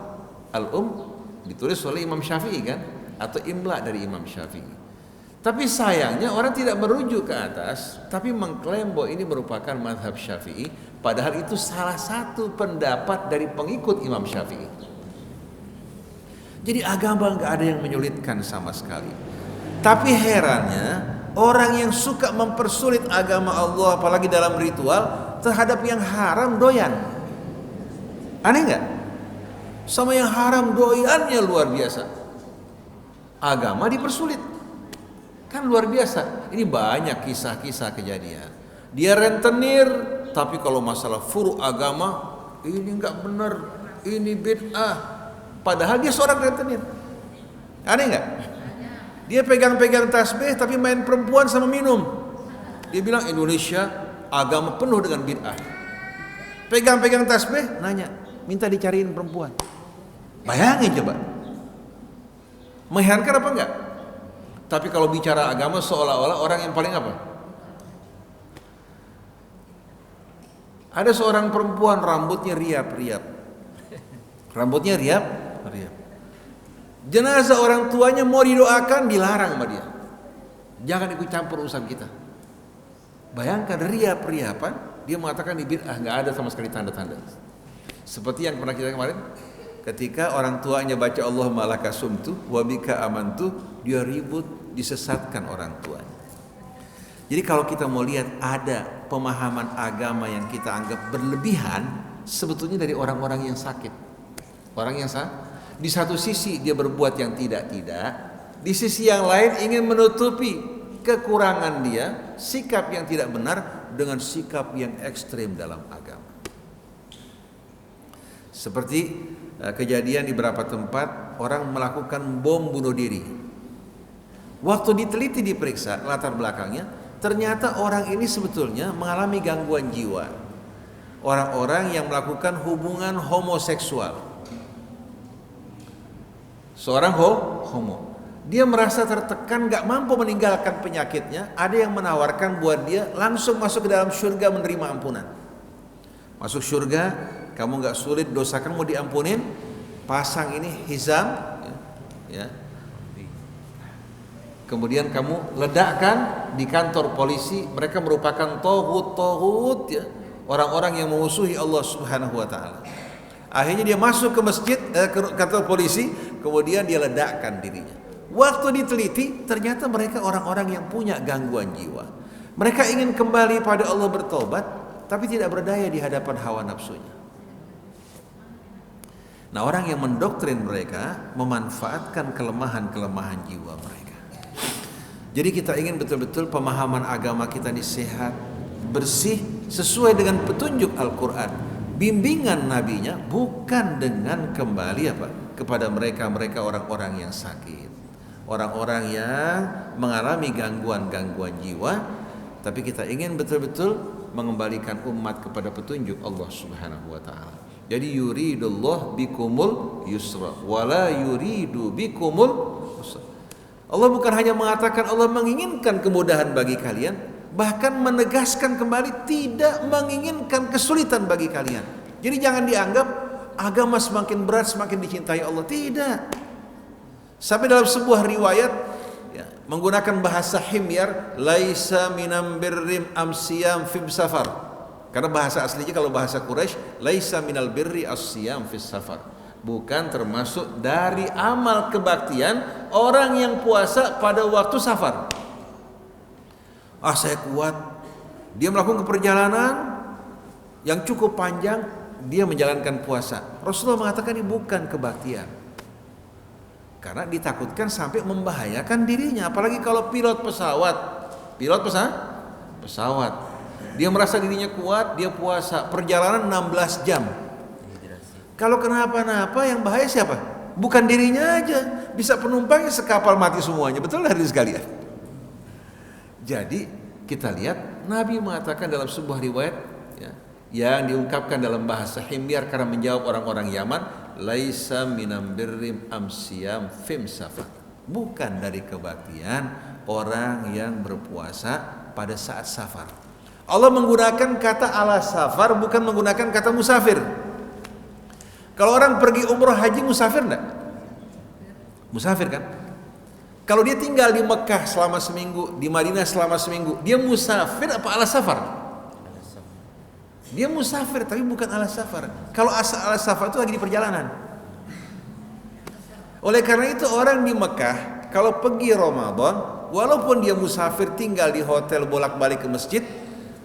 Al-um ditulis oleh Imam Syafi'i kan, atau imla dari Imam Syafi'i. Tapi sayangnya orang tidak merujuk ke atas, tapi mengklaim bahwa ini merupakan mazhab Syafi'i, padahal itu salah satu pendapat dari pengikut Imam Syafi'i. Jadi agama nggak ada yang menyulitkan sama sekali. Tapi herannya orang yang suka mempersulit agama Allah, apalagi dalam ritual, terhadap yang haram doyan. Aneh nggak? Sama yang haram doyannya luar biasa. Agama dipersulit. Kan luar biasa. Ini banyak kisah-kisah kejadian. Dia rentenir, tapi kalau masalah furu agama, ini nggak benar, ini bid'ah. Padahal dia seorang rentenir. Aneh nggak? Dia pegang-pegang tasbih, tapi main perempuan sama minum. Dia bilang Indonesia agama penuh dengan bid'ah. Pegang-pegang tasbih, nanya, minta dicariin perempuan. Bayangin coba. Mengherankan apa enggak? Tapi kalau bicara agama seolah-olah orang yang paling apa? Ada seorang perempuan rambutnya riap-riap. Rambutnya riap-riap. Jenazah orang tuanya mau didoakan, dilarang sama dia. Jangan ikut campur urusan kita. Bayangkan riap-riapan, dia mengatakan di bid'ah, enggak ada sama sekali tanda-tanda. Seperti yang pernah kita kemarin, ketika orang tuanya baca Allah malaka sumtu wa bika amantu, dia ribut, disesatkan orang tuanya. Jadi kalau kita mau lihat ada pemahaman agama yang kita anggap berlebihan, sebetulnya dari orang-orang yang sakit. Orang yang di satu sisi dia berbuat yang tidak-tidak, di sisi yang lain ingin menutupi kekurangan dia, sikap yang tidak benar dengan sikap yang ekstrim dalam agama. Seperti kejadian di beberapa tempat orang melakukan bom bunuh diri. Waktu diteliti diperiksa latar belakangnya, ternyata orang ini sebetulnya mengalami gangguan jiwa. Orang-orang yang melakukan hubungan homoseksual. Seorang homo. Dia merasa tertekan, gak mampu meninggalkan penyakitnya. Ada yang menawarkan buat dia langsung masuk ke dalam surga menerima ampunan. Masuk surga, kamu gak sulit, dosa kamu diampunin, pasang ini hizam, ya. Kemudian kamu ledakkan di kantor polisi. Mereka merupakan tohut, ya, orang-orang yang memusuhi Allah Subhanahu wa Ta'ala. Akhirnya dia masuk ke masjid, ke kantor polisi, kemudian dia ledakkan dirinya. Waktu diteliti, ternyata mereka orang-orang yang punya gangguan jiwa. Mereka ingin kembali pada Allah bertobat, tapi tidak berdaya di hadapan hawa nafsunya. Nah, orang yang mendoktrin mereka memanfaatkan kelemahan-kelemahan jiwa mereka. Jadi kita ingin betul-betul pemahaman agama kita ini sehat, bersih, sesuai dengan petunjuk Al-Quran, bimbingan nabinya, bukan dengan kembali kepada mereka orang-orang yang sakit, orang-orang yang mengalami gangguan-gangguan jiwa. Tapi kita ingin betul-betul mengembalikan umat kepada petunjuk Allah Subhanahu wa Ta'ala. Jadi yuridullah bikumul yusra wala yuridu bikumul usra. Allah bukan hanya mengatakan Allah menginginkan kemudahan bagi kalian, bahkan menegaskan kembali tidak menginginkan kesulitan bagi kalian. Jadi jangan dianggap agama semakin berat semakin dicintai Allah. Tidak. Sampai dalam sebuah riwayat, ya, menggunakan bahasa himyar, laisa minam birrim amsiyam fib safar. Karena bahasa aslinya kalau bahasa Quraisy, laisa minal birri as-siyam fis safar. Bukan termasuk dari amal kebaktian orang yang puasa pada waktu safar. Saya kuat. Dia melakukan perjalanan yang cukup panjang, dia menjalankan puasa. Rasulullah mengatakan ini bukan kebaktian. Karena ditakutkan sampai membahayakan dirinya, apalagi kalau pilot pesawat. Dia merasa dirinya kuat, dia puasa perjalanan 16 jam. Kalau kenapa-napa yang bahaya siapa? Bukan dirinya aja, bisa penumpangnya sekapal mati semuanya. Betul hadirin sekalian. Jadi kita lihat Nabi mengatakan dalam sebuah riwayat ya, yang diungkapkan dalam bahasa Himyar karena menjawab orang-orang Yaman, laisa minam birrim amsiyam fim safar. Bukan dari kebaktian orang yang berpuasa pada saat safar. Allah menggunakan kata ala safar, bukan menggunakan kata musafir. Kalau orang pergi umroh haji musafir enggak? Musafir kan? Kalau dia tinggal di Mekah selama seminggu, di Madinah selama seminggu, dia musafir apa ala safar? Dia musafir tapi bukan ala safar. Kalau ala safar itu lagi di perjalanan. Oleh karena itu orang di Mekah kalau pergi Ramadan, walaupun dia musafir tinggal di hotel bolak-balik ke masjid,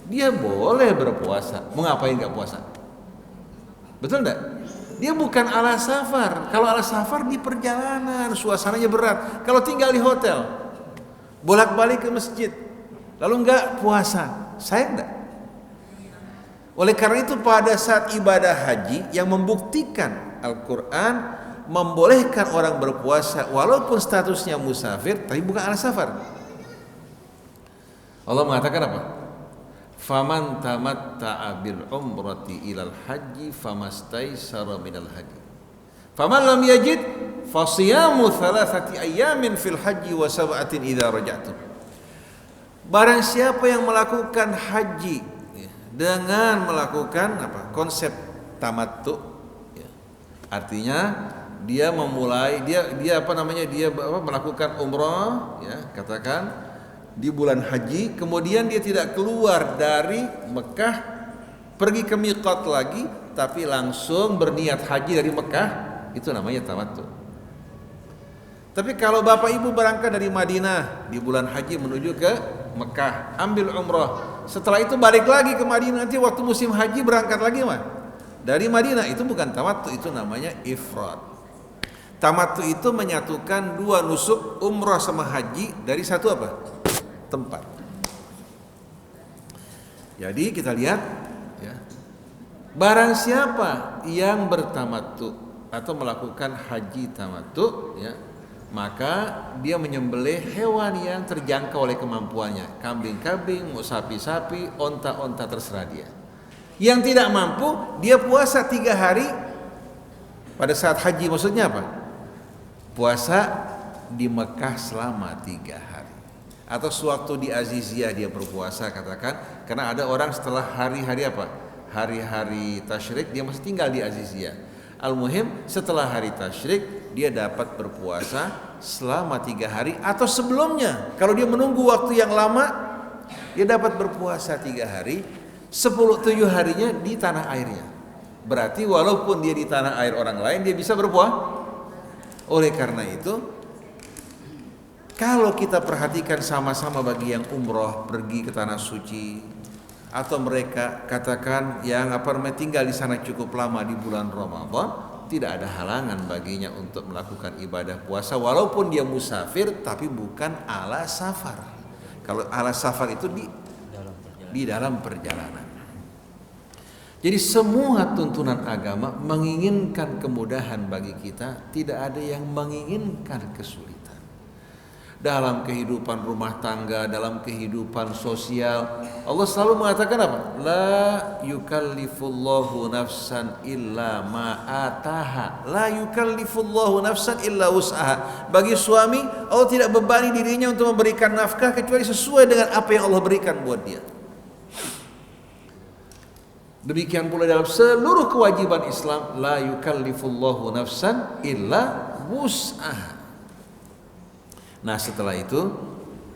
dia boleh berpuasa. Mau ngapain gak puasa? Betul enggak? Dia bukan ala safar. Kalau ala safar di perjalanan, suasananya berat. Kalau tinggal di hotel, bolak-balik ke masjid, lalu enggak puasa, sayang enggak? Oleh karena itu pada saat ibadah haji yang membuktikan Al-Quran membolehkan orang berpuasa walaupun statusnya musafir, tapi bukan ala safar. Allah mengatakan apa? Faman tamatta'a bil umrati ilal haji famastaysara minal haji. Faman lam yajid fasiyamu thalathati ayyamin fil haji wa sab'atin idza raja'tum. Barang siapa yang melakukan haji dengan melakukan konsep tamattu, artinya dia memulai dia melakukan umrah katakan di bulan haji, kemudian dia tidak keluar dari Mekah pergi ke miqat lagi, tapi langsung berniat haji dari Mekah, itu namanya tamattu. Tapi kalau bapak ibu berangkat dari Madinah di bulan haji menuju ke Mekah, ambil umrah, setelah itu balik lagi ke Madinah, nanti waktu musim haji berangkat lagi dari Madinah, itu bukan tamattu, itu namanya ifrad. Tamattu itu menyatukan dua nusuk umrah sama haji dari satu tempat. Jadi kita lihat barang siapa yang bertamattu atau melakukan haji tamattu maka dia menyembelih hewan yang terjangkau oleh kemampuannya, kambing-kambing, mau sapi-sapi, onta-onta, terserah dia. Yang tidak mampu, dia puasa 3 hari pada saat haji. Maksudnya apa? Puasa di Mekah selama 3 hari. Atau sewaktu di Aziziyah dia berpuasa, katakan, karena ada orang setelah hari-hari tasyrik dia masih tinggal di Aziziyah. Al-muhim setelah hari tasyrik dia dapat berpuasa selama 3 hari, atau sebelumnya kalau dia menunggu waktu yang lama dia dapat berpuasa 3 hari, 7 harinya di tanah airnya. Berarti walaupun dia di tanah air orang lain dia bisa berpuasa. Oleh karena itu kalau kita perhatikan sama-sama bagi yang umroh pergi ke tanah suci, atau mereka katakan yang tinggal di sana cukup lama di bulan Ramadan, tidak ada halangan baginya untuk melakukan ibadah puasa walaupun dia musafir, tapi bukan ala safar. Kalau ala safar itu di dalam perjalanan. Jadi semua tuntunan agama menginginkan kemudahan bagi kita, tidak ada yang menginginkan kesulitan. Dalam kehidupan rumah tangga, dalam kehidupan sosial, Allah selalu mengatakan apa? La yukallifullahu nafsan illa ma ataha. La yukallifullahu nafsan illa wus'aha. Bagi suami, Allah tidak bebani dirinya untuk memberikan nafkah kecuali sesuai dengan apa yang Allah berikan buat dia. Demikian pula dalam seluruh kewajiban Islam, la yukallifullahu nafsan illa wus'aha. Nah, setelah itu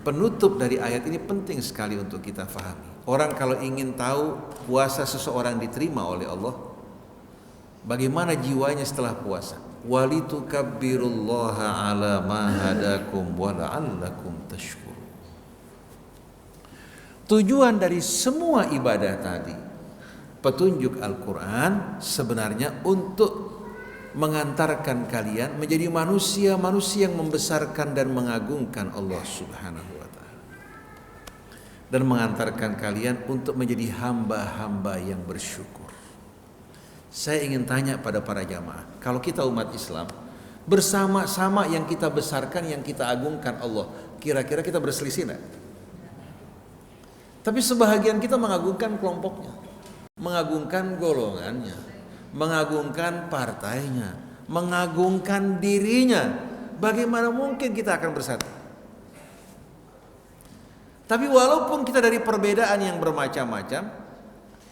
penutup dari ayat ini penting sekali untuk kita fahami. Orang kalau ingin tahu puasa seseorang diterima oleh Allah, bagaimana jiwanya setelah puasa? Walitukabbirullaha ala ma hadakum wa la'allakum tashkurun. Tujuan dari semua ibadah tadi, petunjuk Al-Quran sebenarnya untuk mengantarkan kalian menjadi manusia-manusia yang membesarkan dan mengagungkan Allah Subhanahu wa Ta'ala, dan mengantarkan kalian untuk menjadi hamba-hamba yang bersyukur. Saya ingin tanya pada para jamaah, kalau kita umat Islam bersama-sama yang kita besarkan, yang kita agungkan Allah, kira-kira kita berselisih enggak? Tapi sebahagian kita mengagungkan kelompoknya, mengagungkan golongannya, mengagungkan partainya, mengagungkan dirinya. Bagaimana mungkin kita akan bersatu? Tapi walaupun kita dari perbedaan yang bermacam-macam,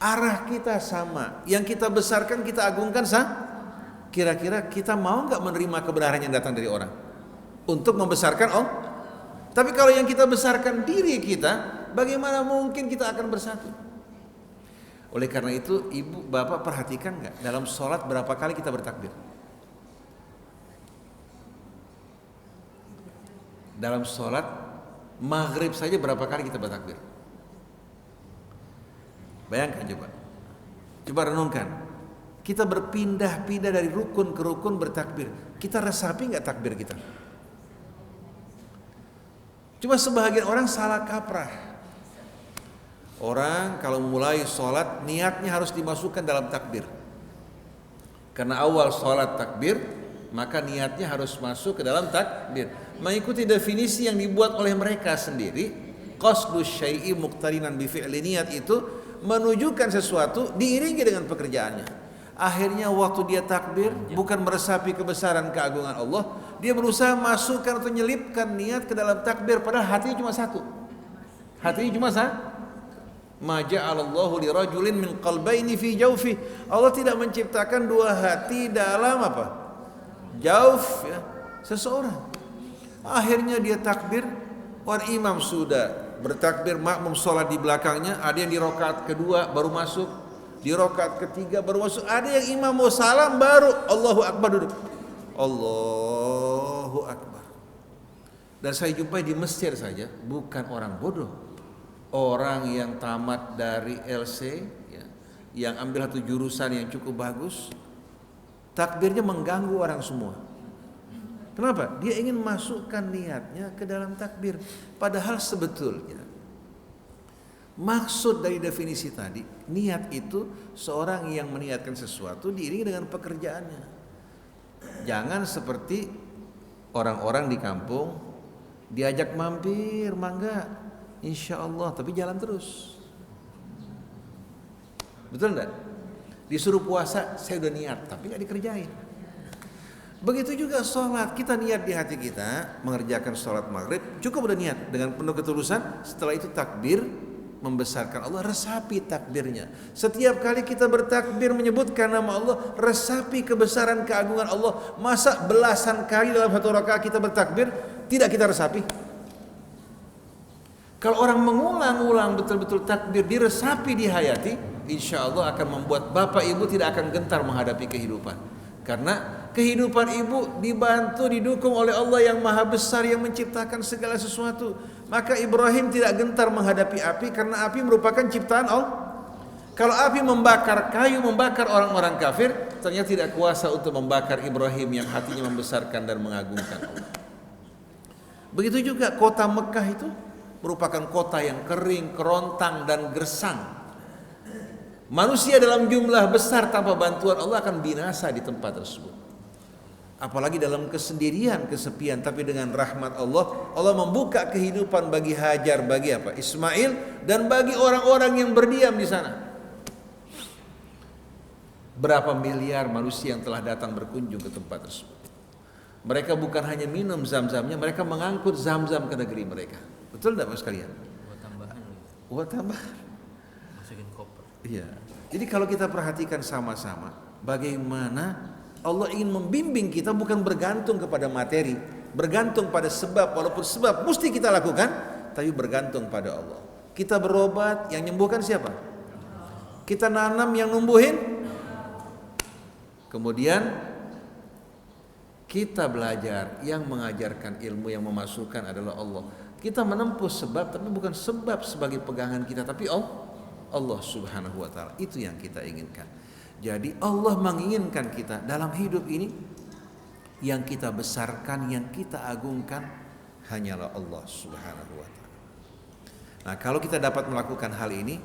arah kita sama, yang kita besarkan, kita agungkan kira-kira kita mau nggak menerima kebenaran yang datang dari orang untuk membesarkan Allah? Tapi kalau yang kita besarkan diri kita, bagaimana mungkin kita akan bersatu? Oleh karena itu, ibu bapak perhatikan nggak dalam sholat berapa kali kita bertakbir? Dalam sholat maghrib saja berapa kali kita bertakbir? Bayangkan coba, coba renungkan. Kita berpindah-pindah dari rukun ke rukun bertakbir. Kita resapi nggak takbir kita? Cuma sebahagian orang salah kaprah. Orang kalau mulai sholat niatnya harus dimasukkan dalam takbir. Karena awal sholat takbir, maka niatnya harus masuk ke dalam takbir. Mengikuti definisi yang dibuat oleh mereka sendiri, qasdu syai'i muqtarinan bi fi'li, niat itu menunjukkan sesuatu diiringi dengan pekerjaannya. Akhirnya waktu dia takbir bukan meresapi kebesaran keagungan Allah, dia berusaha masukkan atau nyelipkan niat ke dalam takbir, padahal hatinya cuma satu. Hatinya cuma satu. Ma ja'alallahu li rajulin min qalbaini fi jawfi. Allah tidak menciptakan dua hati dalam apa? Jauf, ya, seseorang. Akhirnya dia takbir, orang imam sudah bertakbir, makmum sholat di belakangnya, ada yang di rakaat kedua baru masuk, di rakaat ketiga baru masuk, ada yang imam mau salam baru Allahu Akbar duduk. Allahu Akbar. Dan saya jumpai di Mesir saja, bukan orang bodoh, orang yang tamat dari LC, ya, yang ambil satu jurusan yang cukup bagus, takbirnya mengganggu orang semua. Kenapa? Dia ingin masukkan niatnya ke dalam takbir. Padahal sebetulnya maksud dari definisi tadi, niat itu seorang yang meniatkan sesuatu diiringi dengan pekerjaannya. Jangan seperti orang-orang di kampung, diajak mampir, mangga, insya Allah, tapi jalan terus. Betul enggak? Disuruh puasa, saya udah niat, tapi nggak dikerjain. Begitu juga sholat, kita niat di hati kita mengerjakan sholat maghrib, cukup udah niat dengan penuh ketulusan. Setelah itu takbir, membesarkan Allah, resapi takbirnya. Setiap kali kita bertakbir menyebutkan nama Allah, resapi kebesaran keagungan Allah. Masa belasan kali dalam satu rakaat kita bertakbir tidak kita resapi? Kalau orang mengulang-ulang betul-betul takbir, diresapi, dihayati, insya Allah akan membuat bapak ibu tidak akan gentar menghadapi kehidupan. Karena kehidupan ibu dibantu, didukung oleh Allah yang maha besar, yang menciptakan segala sesuatu. Maka Ibrahim tidak gentar menghadapi api, karena api merupakan ciptaan Allah. Kalau api membakar kayu, membakar orang-orang kafir, ternyata tidak kuasa untuk membakar Ibrahim yang hatinya membesarkan dan mengagungkan Allah. Begitu juga kota Mekah itu merupakan kota yang kering, kerontang dan gersang. Manusia dalam jumlah besar tanpa bantuan Allah akan binasa di tempat tersebut. Apalagi dalam kesendirian, kesepian, tapi dengan rahmat Allah, Allah membuka kehidupan bagi Hajar, bagi apa? Ismail, dan bagi orang-orang yang berdiam di sana. Berapa miliar manusia yang telah datang berkunjung ke tempat tersebut. Mereka bukan hanya minum zam-zamnya, mereka mengangkut zam-zam ke negeri mereka. Betul tidak Mas sekalian? Buat tambahan. Buat tambahan. Masukin koper. Iya. Jadi kalau kita perhatikan sama-sama, bagaimana Allah ingin membimbing kita bukan bergantung kepada materi, bergantung pada sebab, walaupun sebab mesti kita lakukan, tapi bergantung pada Allah. Kita berobat, yang menyembuhkan siapa? Kita nanam, yang numbuhin. Kemudian kita belajar, yang mengajarkan ilmu, yang memasukkan adalah Allah. Kita menempuh sebab, tapi bukan sebab sebagai pegangan kita, tapi Allah Subhanahu wa taala. Itu yang kita inginkan. Jadi Allah menginginkan kita dalam hidup ini yang kita besarkan, yang kita agungkan hanyalah Allah Subhanahu wa taala. Nah, kalau kita dapat melakukan hal ini,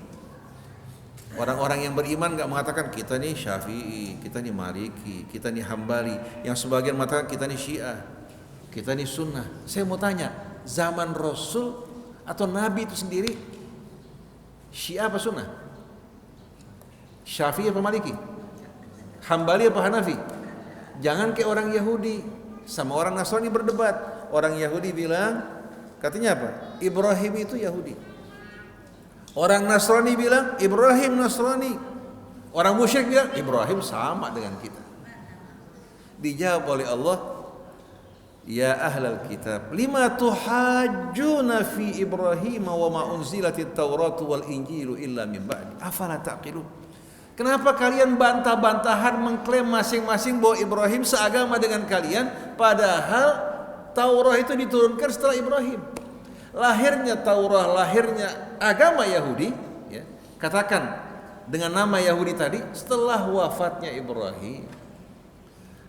orang-orang yang beriman gak mengatakan kita nih Syafi'i, kita nih Maliki, kita nih Hambali. Yang sebagian mengatakan kita nih Syiah, kita nih Sunnah. Saya mau tanya, zaman Rasul atau Nabi itu sendiri Syiah apa Sunnah? Syafi'i apa Maliki? Hambali apa Hanafi? Jangan kayak orang Yahudi sama orang Nasrani berdebat. Orang Yahudi bilang, katanya apa? Ibrahim itu Yahudi. Orang Nasrani bilang Ibrahim Nasrani. Orang musyrik bilang Ibrahim sama dengan kita. Dijawab oleh Allah, ya ahlal kitab, lima tuhajjuna fi Ibrahim wa ma unzilatit Tauratu wal Injilu illa min ba'di afala taqilun. Kenapa kalian bantah-bantahan mengklaim masing-masing bahwa Ibrahim seagama dengan kalian, padahal Taurat itu diturunkan setelah Ibrahim. Lahirnya Taurat, lahirnya agama Yahudi, ya, katakan dengan nama Yahudi tadi setelah wafatnya Ibrahim.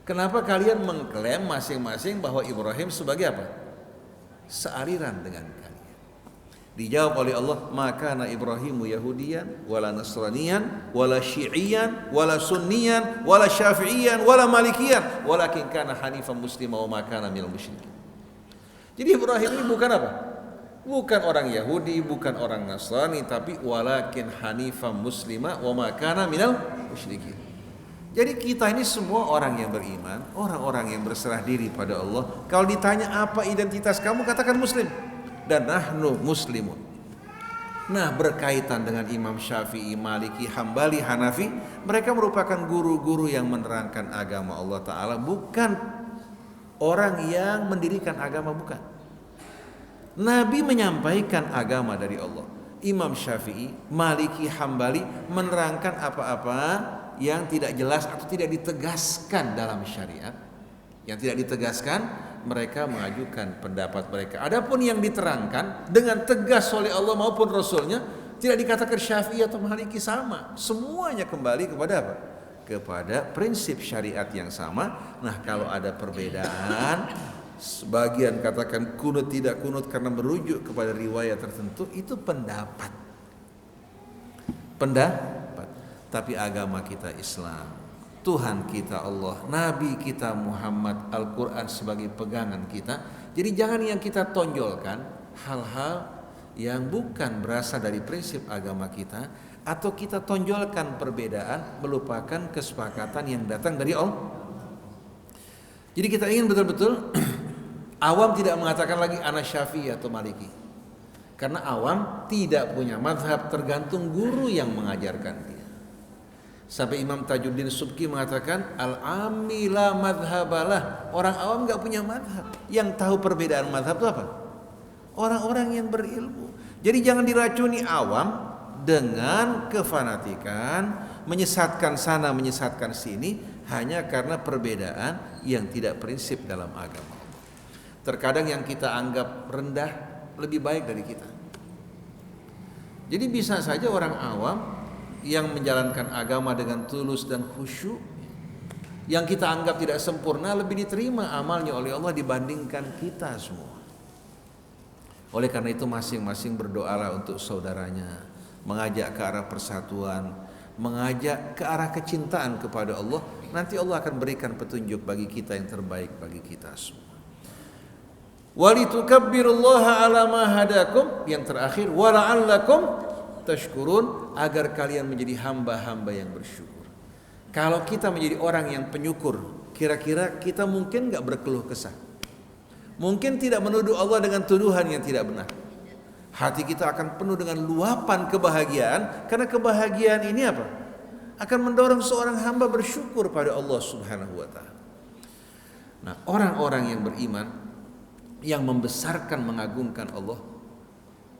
Kenapa kalian mengklaim masing-masing bahwa Ibrahim sebagai apa? Sealiran dengan kalian. Dijawab oleh Allah, maka na Ibrahimu Yahudiyan wala Nasraniyan wala Syi'iyan wala Sunniyan wala Syafi'iyan wala Malikiyan walakin kana hanifan muslima wa ma kana minal musyrikin. Jadi Ibrahim ini bukan apa? Bukan orang Yahudi, bukan orang Nasrani, tapi walakin hanifan muslima wa ma kana minal musyrikin. Jadi kita ini semua orang yang beriman, orang-orang yang berserah diri pada Allah. Kalau ditanya apa identitas kamu, katakan muslim. Dan nahnu muslimun. Nah, berkaitan dengan Imam Syafi'i, Maliki, Hambali, Hanafi, mereka merupakan guru-guru yang menerangkan agama Allah Ta'ala, bukan orang yang mendirikan agama, bukan. Nabi menyampaikan agama dari Allah. Imam Syafi'i, Maliki, Hambali menerangkan apa-apa yang tidak jelas atau tidak ditegaskan dalam syariat. Yang tidak ditegaskan, mereka mengajukan pendapat mereka. Adapun yang diterangkan dengan tegas oleh Allah maupun Rasulnya, tidak dikatakan Syafi'i atau Maliki sama. Semuanya kembali kepada apa? Kepada prinsip syariat yang sama. Nah, kalau ada perbedaan, sebagian katakan kunut tidak kunut karena merujuk kepada riwayat tertentu, itu pendapat. Tapi agama kita Islam, Tuhan kita Allah, Nabi kita Muhammad, Al-Quran sebagai pegangan kita. Jadi jangan yang kita tonjolkan hal-hal yang bukan berasal dari prinsip agama kita, atau kita tonjolkan perbedaan melupakan kesepakatan yang datang dari Allah. Jadi kita ingin betul-betul awam tidak mengatakan lagi ana Syafi'i atau Maliki, karena awam tidak punya mazhab, tergantung guru yang mengajarkan dia. Sampai Imam Tajuddin Subki mengatakan al-ammi la madhabalah. Orang awam gak punya madhab. Yang tahu perbedaan madhab itu apa? Orang-orang yang berilmu. Jadi jangan diracuni awam dengan kefanatikan, menyesatkan sana, menyesatkan sini, hanya karena perbedaan yang tidak prinsip dalam agama. Terkadang yang kita anggap rendah lebih baik dari kita. Jadi bisa saja orang awam yang menjalankan agama dengan tulus dan khusyuk, yang kita anggap tidak sempurna, lebih diterima amalnya oleh Allah dibandingkan kita semua. Oleh karena itu masing-masing berdoalah untuk saudaranya, mengajak ke arah persatuan, mengajak ke arah kecintaan kepada Allah. Nanti Allah akan berikan petunjuk bagi kita yang terbaik bagi kita semua. Walitukabbirullaha ala ma hadakum, yang terakhir wala'allakum tashkurun, agar kalian menjadi hamba-hamba yang bersyukur. Kalau kita menjadi orang yang penyukur, kira-kira kita mungkin gak berkeluh kesah, mungkin tidak menuduh Allah dengan tuduhan yang tidak benar. Hati kita akan penuh dengan luapan kebahagiaan, karena kebahagiaan ini apa? Akan mendorong seorang hamba bersyukur pada Allah Subhanahu wa ta'ala. Nah, orang-orang yang beriman, yang membesarkan, mengagungkan Allah,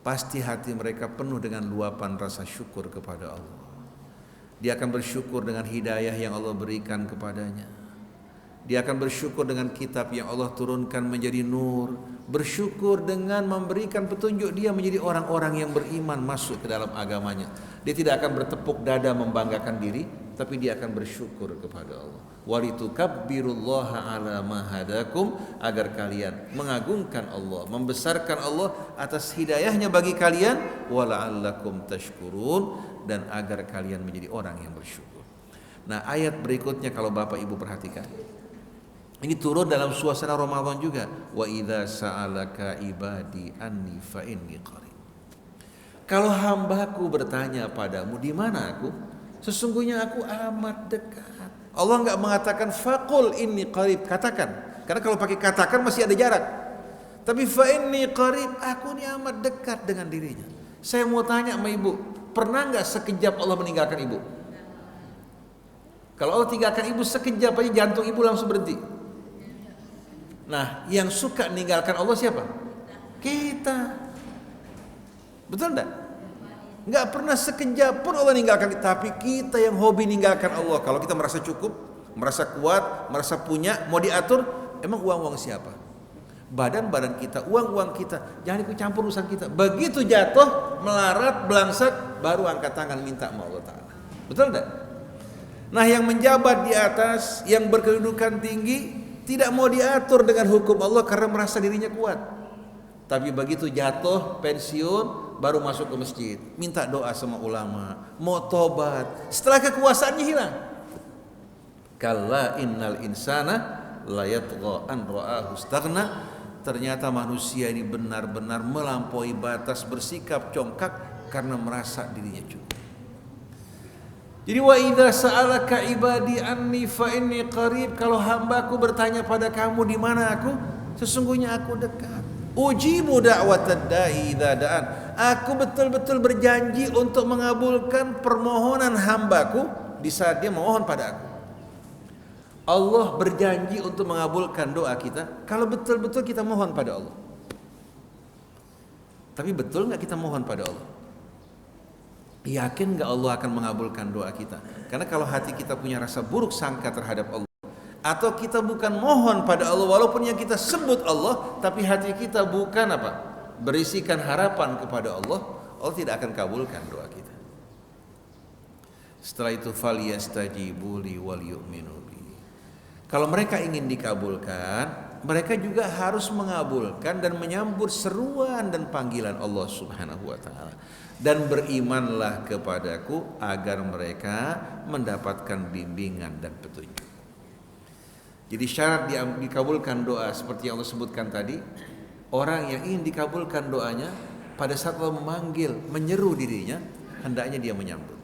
pasti hati mereka penuh dengan luapan rasa syukur kepada Allah. Dia akan bersyukur dengan hidayah yang Allah berikan kepadanya. Dia akan bersyukur dengan kitab yang Allah turunkan menjadi nur, bersyukur dengan memberikan petunjuk dia menjadi orang-orang yang beriman masuk ke dalam agamanya. Dia tidak akan bertepuk dada membanggakan diri, tapi dia akan bersyukur kepada Allah. Walitukabbirullaha ala ma hadakum, agar kalian mengagungkan Allah, membesarkan Allah atas hidayahnya bagi kalian, wala'allakum tashkurun, dan agar kalian menjadi orang yang bersyukur. Nah, ayat berikutnya kalau Bapak Ibu perhatikan, ini turun dalam suasana Ramadan juga. Wa idza sa'alaka ibadi anni fa inni qarib. Kalau hambaku bertanya padamu, di mana aku? Sesungguhnya aku amat dekat. Allah enggak mengatakan faqul inni qarib, katakan. Karena kalau pakai katakan masih ada jarak. Tapi fa inni qarib, aku ini amat dekat dengan dirinya. Saya mau tanya sama ibu, pernah enggak sekejap Allah meninggalkan ibu? Kalau Allah tinggalkan ibu sekejap aja jantung ibu langsung berhenti. Nah, yang suka meninggalkan Allah siapa? Kita. Betul enggak? Enggak pernah sekejap pun Allah meninggalkan kita, tapi kita yang hobi meninggalkan Allah. Kalau kita merasa cukup, merasa kuat, merasa punya, mau diatur, emang uang-uang siapa? Badan-badan kita, uang-uang kita, jangan ikut campur urusan kita. Begitu jatuh, melarat, belangsak, baru angkat tangan minta sama Allah Ta'ala. Betul enggak? Nah, yang menjabat di atas, yang berkedudukan tinggi, tidak mau diatur dengan hukum Allah karena merasa dirinya kuat. Tapi begitu jatuh, pensiun, baru masuk ke masjid, minta doa sama ulama, mau tobat. Setelah kekuasaannya hilang. Kalla innal insana la yatgha an ra'ahu istaghna. Ternyata manusia ini benar-benar melampaui batas, bersikap congkak karena merasa dirinya cukup. Jadi wa idza sa'alaka ibadi anni fa inni qarib, kalau hambaku bertanya pada kamu di mana aku, sesungguhnya aku dekat. Ujibu da'watad da'i idza da'an. Aku betul-betul berjanji untuk mengabulkan permohonan hambaku di saat dia memohon pada aku. Allah berjanji untuk mengabulkan doa kita kalau betul-betul kita mohon pada Allah. Tapi betul enggak kita mohon pada Allah? Yakin gak Allah akan mengabulkan doa kita? Karena kalau hati kita punya rasa buruk sangka terhadap Allah, atau kita bukan mohon pada Allah walaupun yang kita sebut Allah, tapi hati kita bukan apa? Berisikan harapan kepada Allah, Allah tidak akan kabulkan doa kita. Setelah itu falyastajibu li wal yu'minu bi. Kalau mereka ingin dikabulkan, mereka juga harus mengabulkan dan menyambut seruan dan panggilan Allah Subhanahu wa taala. Dan berimanlah kepadaku agar mereka mendapatkan bimbingan dan petunjuk. Jadi syarat dikabulkan doa seperti yang Allah sebutkan tadi, orang yang ingin dikabulkan doanya pada saat Allah memanggil, menyeru dirinya, hendaknya dia menyambut.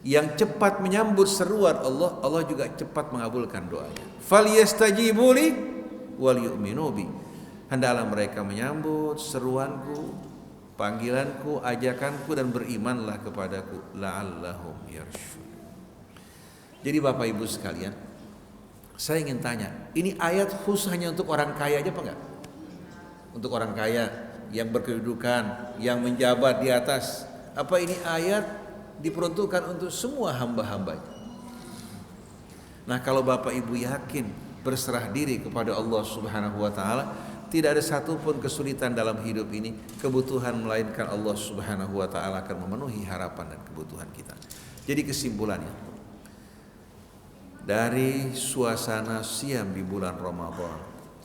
Yang cepat menyambut seruan Allah, Allah juga cepat mengabulkan doanya. Falyastajibu li wal yu'minu bi. Hendaklah mereka menyambut seruanku, panggilanku, ajakanku, dan berimanlah kepadaku, la'allahum yarshud. Jadi Bapak Ibu sekalian, saya ingin tanya, ini ayat khusus hanya untuk orang kaya aja apa enggak? Untuk orang kaya yang berkedudukan, yang menjabat di atas, apa ini ayat diperuntukkan untuk semua hamba-hambanya? Nah, kalau Bapak Ibu yakin berserah diri kepada Allah Subhanahu wa taala, tidak ada satupun kesulitan dalam hidup ini, kebutuhan melainkan Allah Subhanahu wa taala akan memenuhi harapan dan kebutuhan kita. Jadi kesimpulannya, dari suasana siam di bulan Ramadan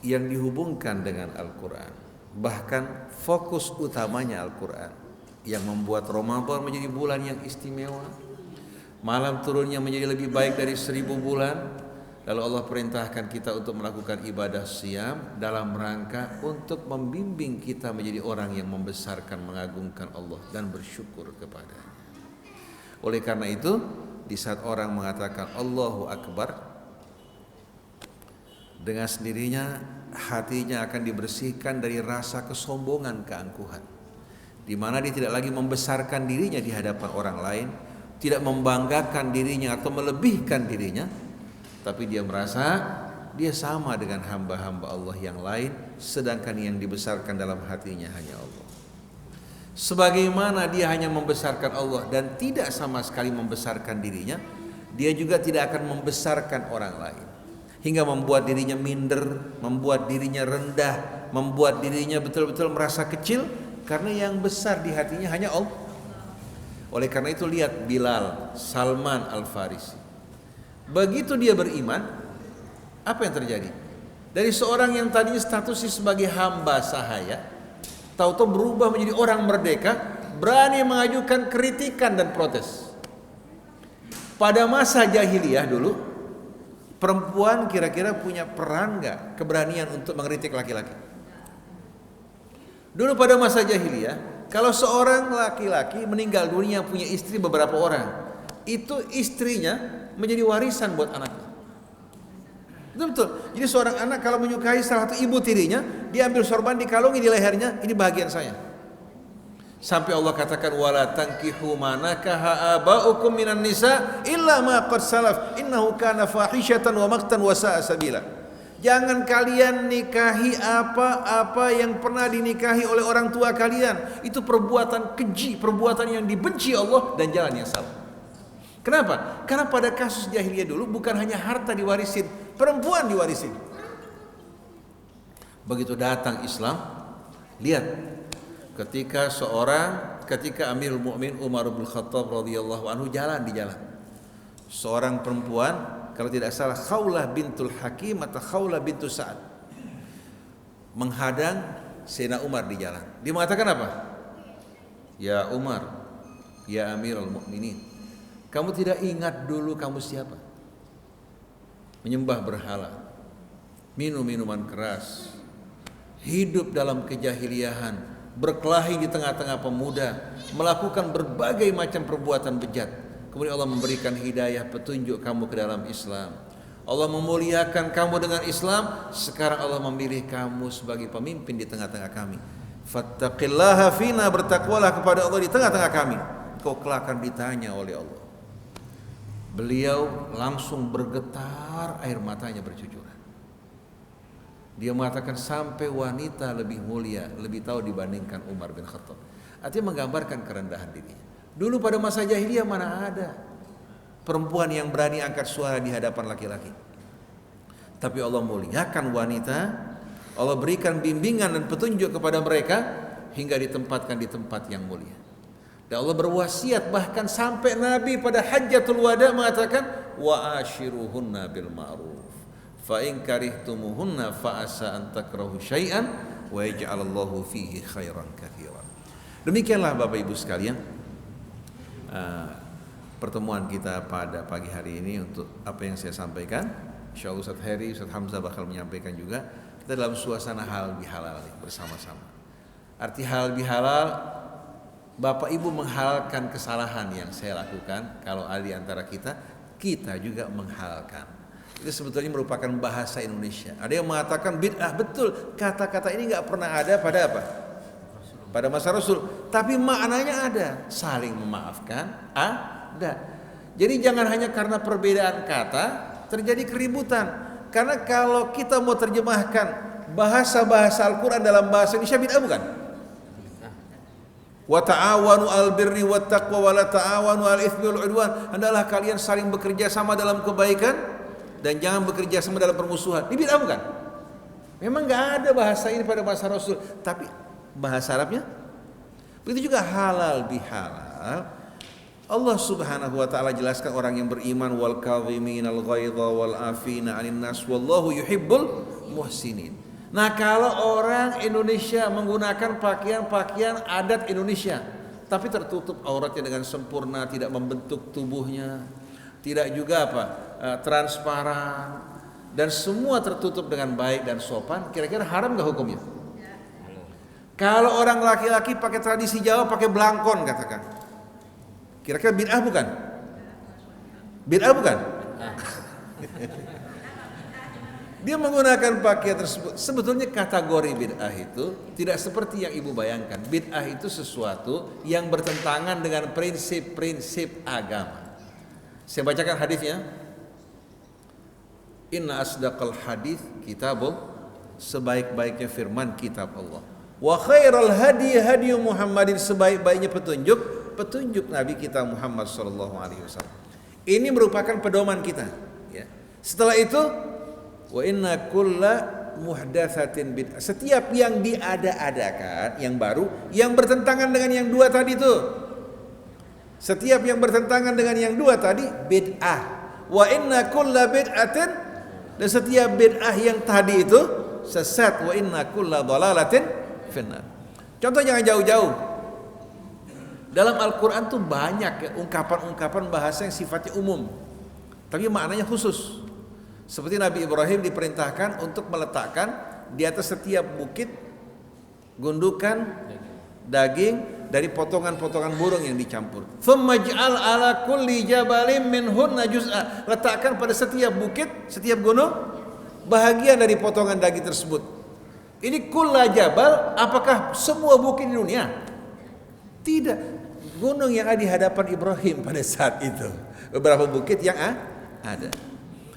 yang dihubungkan dengan Al-Quran, bahkan fokus utamanya Al-Quran, yang membuat Ramadan menjadi bulan yang istimewa, malam turunnya menjadi lebih baik dari 1000 bulan. Lalu Allah perintahkan kita untuk melakukan ibadah siam dalam rangka untuk membimbing kita menjadi orang yang membesarkan, mengagungkan Allah dan bersyukur kepada-Nya. Oleh karena itu, di saat orang mengatakan Allahu Akbar, dengan sendirinya hatinya akan dibersihkan dari rasa kesombongan, keangkuhan, di mana dia tidak lagi membesarkan dirinya di hadapan orang lain, tidak membanggakan dirinya atau melebihkan dirinya, tapi dia merasa dia sama dengan hamba-hamba Allah yang lain, sedangkan yang dibesarkan dalam hatinya hanya Allah. Sebagaimana dia hanya membesarkan Allah dan tidak sama sekali membesarkan dirinya, dia juga tidak akan membesarkan orang lain. hingga membuat dirinya minder, membuat dirinya rendah, membuat dirinya betul-betul merasa kecil karena yang besar di hatinya hanya Allah. Oleh karena itu lihat Bilal, Salman Al-Farisi. Begitu dia beriman, apa yang terjadi? Dari seorang yang tadinya statusnya sebagai hamba sahaya, tahu-tahu berubah menjadi orang merdeka, berani mengajukan kritikan dan protes. Pada masa jahiliyah dulu, perempuan kira-kira punya peran gak, keberanian untuk mengkritik laki-laki? Dulu pada masa jahiliyah, kalau seorang laki-laki meninggal dunia punya istri beberapa orang, itu istrinya menjadi warisan buat anaknya. Betul. Jadi seorang anak kalau menyukai salah satu ibu tirinya, dia ambil sorban, dikalungi di lehernya, ini bagian saya. Sampai Allah katakan wala tankihu ma nakaha abaukum minan nisa illa ma qad salaf innahu kana fahishatan wa maqtan wa sa'a sabila. Jangan kalian nikahi apa-apa yang pernah dinikahi oleh orang tua kalian. Itu perbuatan keji, perbuatan yang dibenci Allah dan jalan yang salah. Kenapa? Karena pada kasus jahiliyah dulu bukan hanya harta diwarisin, perempuan diwarisin. Begitu datang Islam, lihat ketika Amirul Mukminin Umar bin Khattab radhiyallahu anhu jalan di jalan. Seorang perempuan, kalau tidak salah Khawlah bintul Hakim atau Khawlah bintu Sa'ad, menghadang Sayyidina Umar di jalan. Dia mengatakan apa? Ya Umar, ya Amirul Mukminin, kamu tidak ingat dulu kamu siapa? Menyembah berhala, minum minuman keras, hidup dalam kejahiliahan, berkelahi di tengah-tengah pemuda, melakukan berbagai macam perbuatan bejat. Kemudian Allah memberikan hidayah, petunjuk kamu ke dalam Islam. Allah memuliakan kamu dengan Islam. Sekarang Allah memilih kamu sebagai pemimpin di tengah-tengah kami. Fattaqillaha fina, bertakwalah kepada Allah di tengah-tengah kami. Kau kelak akan ditanya oleh Allah. Beliau langsung bergetar, air matanya bercucuran. Dia mengatakan sampai wanita lebih mulia, lebih tahu dibandingkan Umar bin Khattab. Artinya menggambarkan kerendahan dirinya. Dulu pada masa jahiliyah mana ada perempuan yang berani angkat suara di hadapan laki-laki. Tapi Allah muliakan wanita, Allah berikan bimbingan dan petunjuk kepada mereka hingga ditempatkan di tempat yang mulia. Dan Allah berwasiat bahkan sampai Nabi pada Hajjatul Wada mengatakan wa ashiruhunna bil ma'ruf fa in karihtumuhunna fa asa an takrahu syai'an wa yaj'alallahu fihi khairan katsiran. Demikianlah Bapak Ibu sekalian, pertemuan kita pada pagi hari ini. Untuk apa yang saya sampaikan, insyaallah Ustaz Heri, Ustaz Hamzah bakal menyampaikan juga. Kita dalam suasana halal bihalal bersama-sama. Arti halal bihalal, Bapak Ibu menghalalkan kesalahan yang saya lakukan. Kalau ada di antara kita juga menghalalkan. Itu sebetulnya merupakan bahasa Indonesia. Ada yang mengatakan bid'ah, betul. Kata-kata ini nggak pernah ada pada apa? Pada masa Rasul. Tapi maknanya ada. Saling memaafkan ada. Jadi jangan hanya karena perbedaan kata terjadi keributan. Karena kalau kita mau terjemahkan bahasa-bahasa Al-Quran dalam bahasa Indonesia, bid'ah bukan? Wa ta'awanu 'alal birri wat taqwa wa la ta'awanu 'alal itsmi wal 'udwan. Hendaklah kalian saling bekerja sama dalam kebaikan dan jangan bekerja sama dalam permusuhan. Ini bid'ah bukan? Memang enggak ada bahasa ini pada bahasa Rasul, tapi bahasa Arabnya. Begitu juga halal bihalal. Allah Subhanahu wa taala jelaskan orang yang beriman wal kadhiminal ghaidha wal afina 'anil nas wallahu yuhibbul muhsinin. Nah, kalau orang Indonesia menggunakan pakaian-pakaian adat Indonesia, tapi tertutup auratnya dengan sempurna, tidak membentuk tubuhnya, tidak juga transparan, dan semua tertutup dengan baik dan sopan, kira-kira haram nggak hukumnya? Kalau orang laki-laki pakai tradisi Jawa, pakai belangkon katakan, kira-kira bid'ah bukan? Bid'ah bukan? Dia menggunakan pakaian tersebut. Sebetulnya kategori bid'ah itu tidak seperti yang ibu bayangkan. Bid'ah itu sesuatu yang bertentangan dengan prinsip-prinsip agama. Saya bacakan hadisnya. Inna asdaqal hadis kitabul, sebaik-baiknya firman kitab Allah. Wa khairal hadi hadi Muhammadin, sebaik-baiknya petunjuk Nabi kita Muhammad sallallahu alaihi wasallam. Ini merupakan pedoman kita, ya. Setelah itu Wa inna kulla muhdatsatin bid'ah. Setiap yang diada-adakan yang baru yang bertentangan dengan yang dua tadi itu. Setiap yang bertentangan dengan yang dua tadi bid'ah. Wa inna kulla bid'atin, dan setiap bid'ah yang tadi itu sesat. Wa inna kulla dhalalatin finnar. Contoh jangan jauh-jauh. Dalam Al-Quran tuh banyak ya, ungkapan-ungkapan bahasa yang sifatnya umum, tapi maknanya khusus. Seperti Nabi Ibrahim diperintahkan untuk meletakkan di atas setiap bukit gundukan daging dari potongan-potongan burung yang dicampur. Tsumma ij'al ala kulli jabalin minhunna juz'a. Letakkan pada setiap bukit, setiap gunung bahagian dari potongan daging tersebut. Ini kulla jabal, apakah semua bukit di dunia? Tidak. Gunung yang ada di hadapan Ibrahim pada saat itu, beberapa bukit yang ada.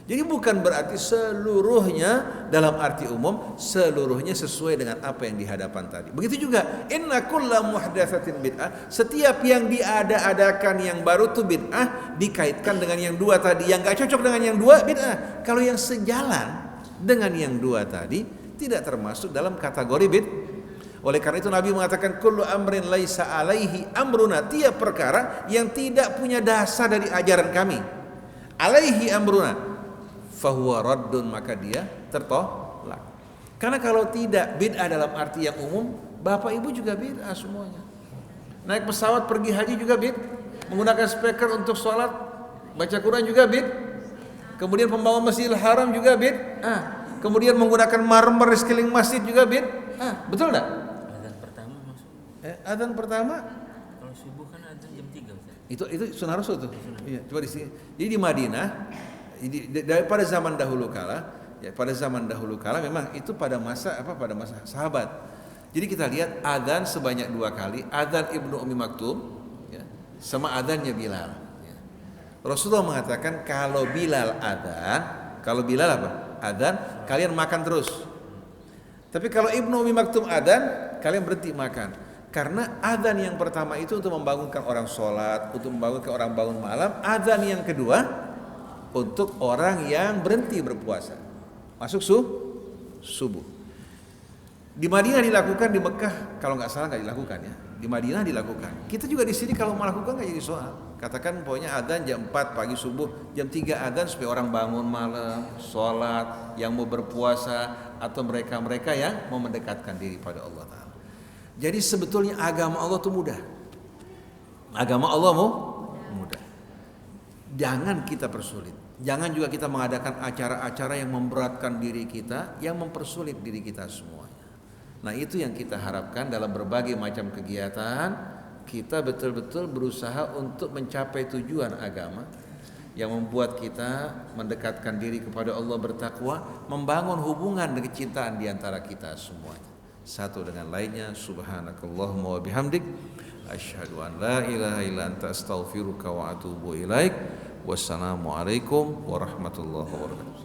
Jadi bukan berarti seluruhnya dalam arti umum, seluruhnya sesuai dengan apa yang di hadapan tadi. Begitu juga inna kulla muhdatsatin bid'ah, setiap yang diada-adakan yang baru tuh bid'ah, dikaitkan dengan yang dua tadi. Yang gak cocok dengan yang dua bid'ah. Kalau yang sejalan dengan yang dua tadi tidak termasuk dalam kategori bid'ah. Oleh karena itu Nabi mengatakan kullu amrin laisa alaihi amruna, tiap perkara yang tidak punya dasar dari ajaran kami, alaihi amruna fahuwa raddun, maka dia tertolak. Karena kalau tidak bid'ah dalam arti yang umum, bapak ibu juga bid'ah semuanya. Naik pesawat pergi haji juga bid'ah, menggunakan speaker untuk sholat baca Quran juga bid'ah, kemudian pembangun Masjidil Haram juga bid'ah, kemudian menggunakan marmer di sekeliling masjid juga bid'ah. Betul enggak? Adzan pertama Kalau subuh kan adzan jam 3 Ustaz. Itu sunnah Rasul tuh. Iya, coba di sini. Jadi di Madinah daripada zaman dahulu kala, ya pada zaman dahulu kala memang itu pada masa sahabat. Jadi kita lihat adzan sebanyak 2 kali, adzan Ibnu Ummi Maktum ya, sama adzannya Bilal. Ya. Rasulullah mengatakan kalau Bilal apa? Adzan, kalian makan terus. Tapi kalau Ibnu Ummi Maktum adzan, kalian berhenti makan. Karena adzan yang pertama itu untuk membangunkan orang sholat, untuk membangunkan orang bangun malam. Adzan yang kedua untuk orang yang berhenti berpuasa, masuk subuh. Di Madinah dilakukan, di Mekah kalau nggak salah nggak dilakukan ya. Di Madinah dilakukan. Kita juga di sini kalau melakukan nggak jadi soal. Katakan pokoknya adzan jam 4 pagi subuh, jam 3 adzan supaya orang bangun malam, sholat, yang mau berpuasa atau mereka yang mau mendekatkan diri pada Allah Ta'ala. Jadi sebetulnya agama Allah itu mudah. Agama Allah mudah. Jangan kita persulit. Jangan juga kita mengadakan acara-acara yang memberatkan diri kita, yang mempersulit diri kita semuanya. Nah itu yang kita harapkan dalam berbagai macam kegiatan. Kita betul-betul berusaha untuk mencapai tujuan agama yang membuat kita mendekatkan diri kepada Allah, bertakwa, membangun hubungan dan kecintaan di antara kita semuanya satu dengan lainnya. Subhanakallahumma wa bihamdik asyhadu an la ilaha illa anta astaghfiruka wa atubu ilaik. Wassalamualaikum warahmatullahi wabarakatuh.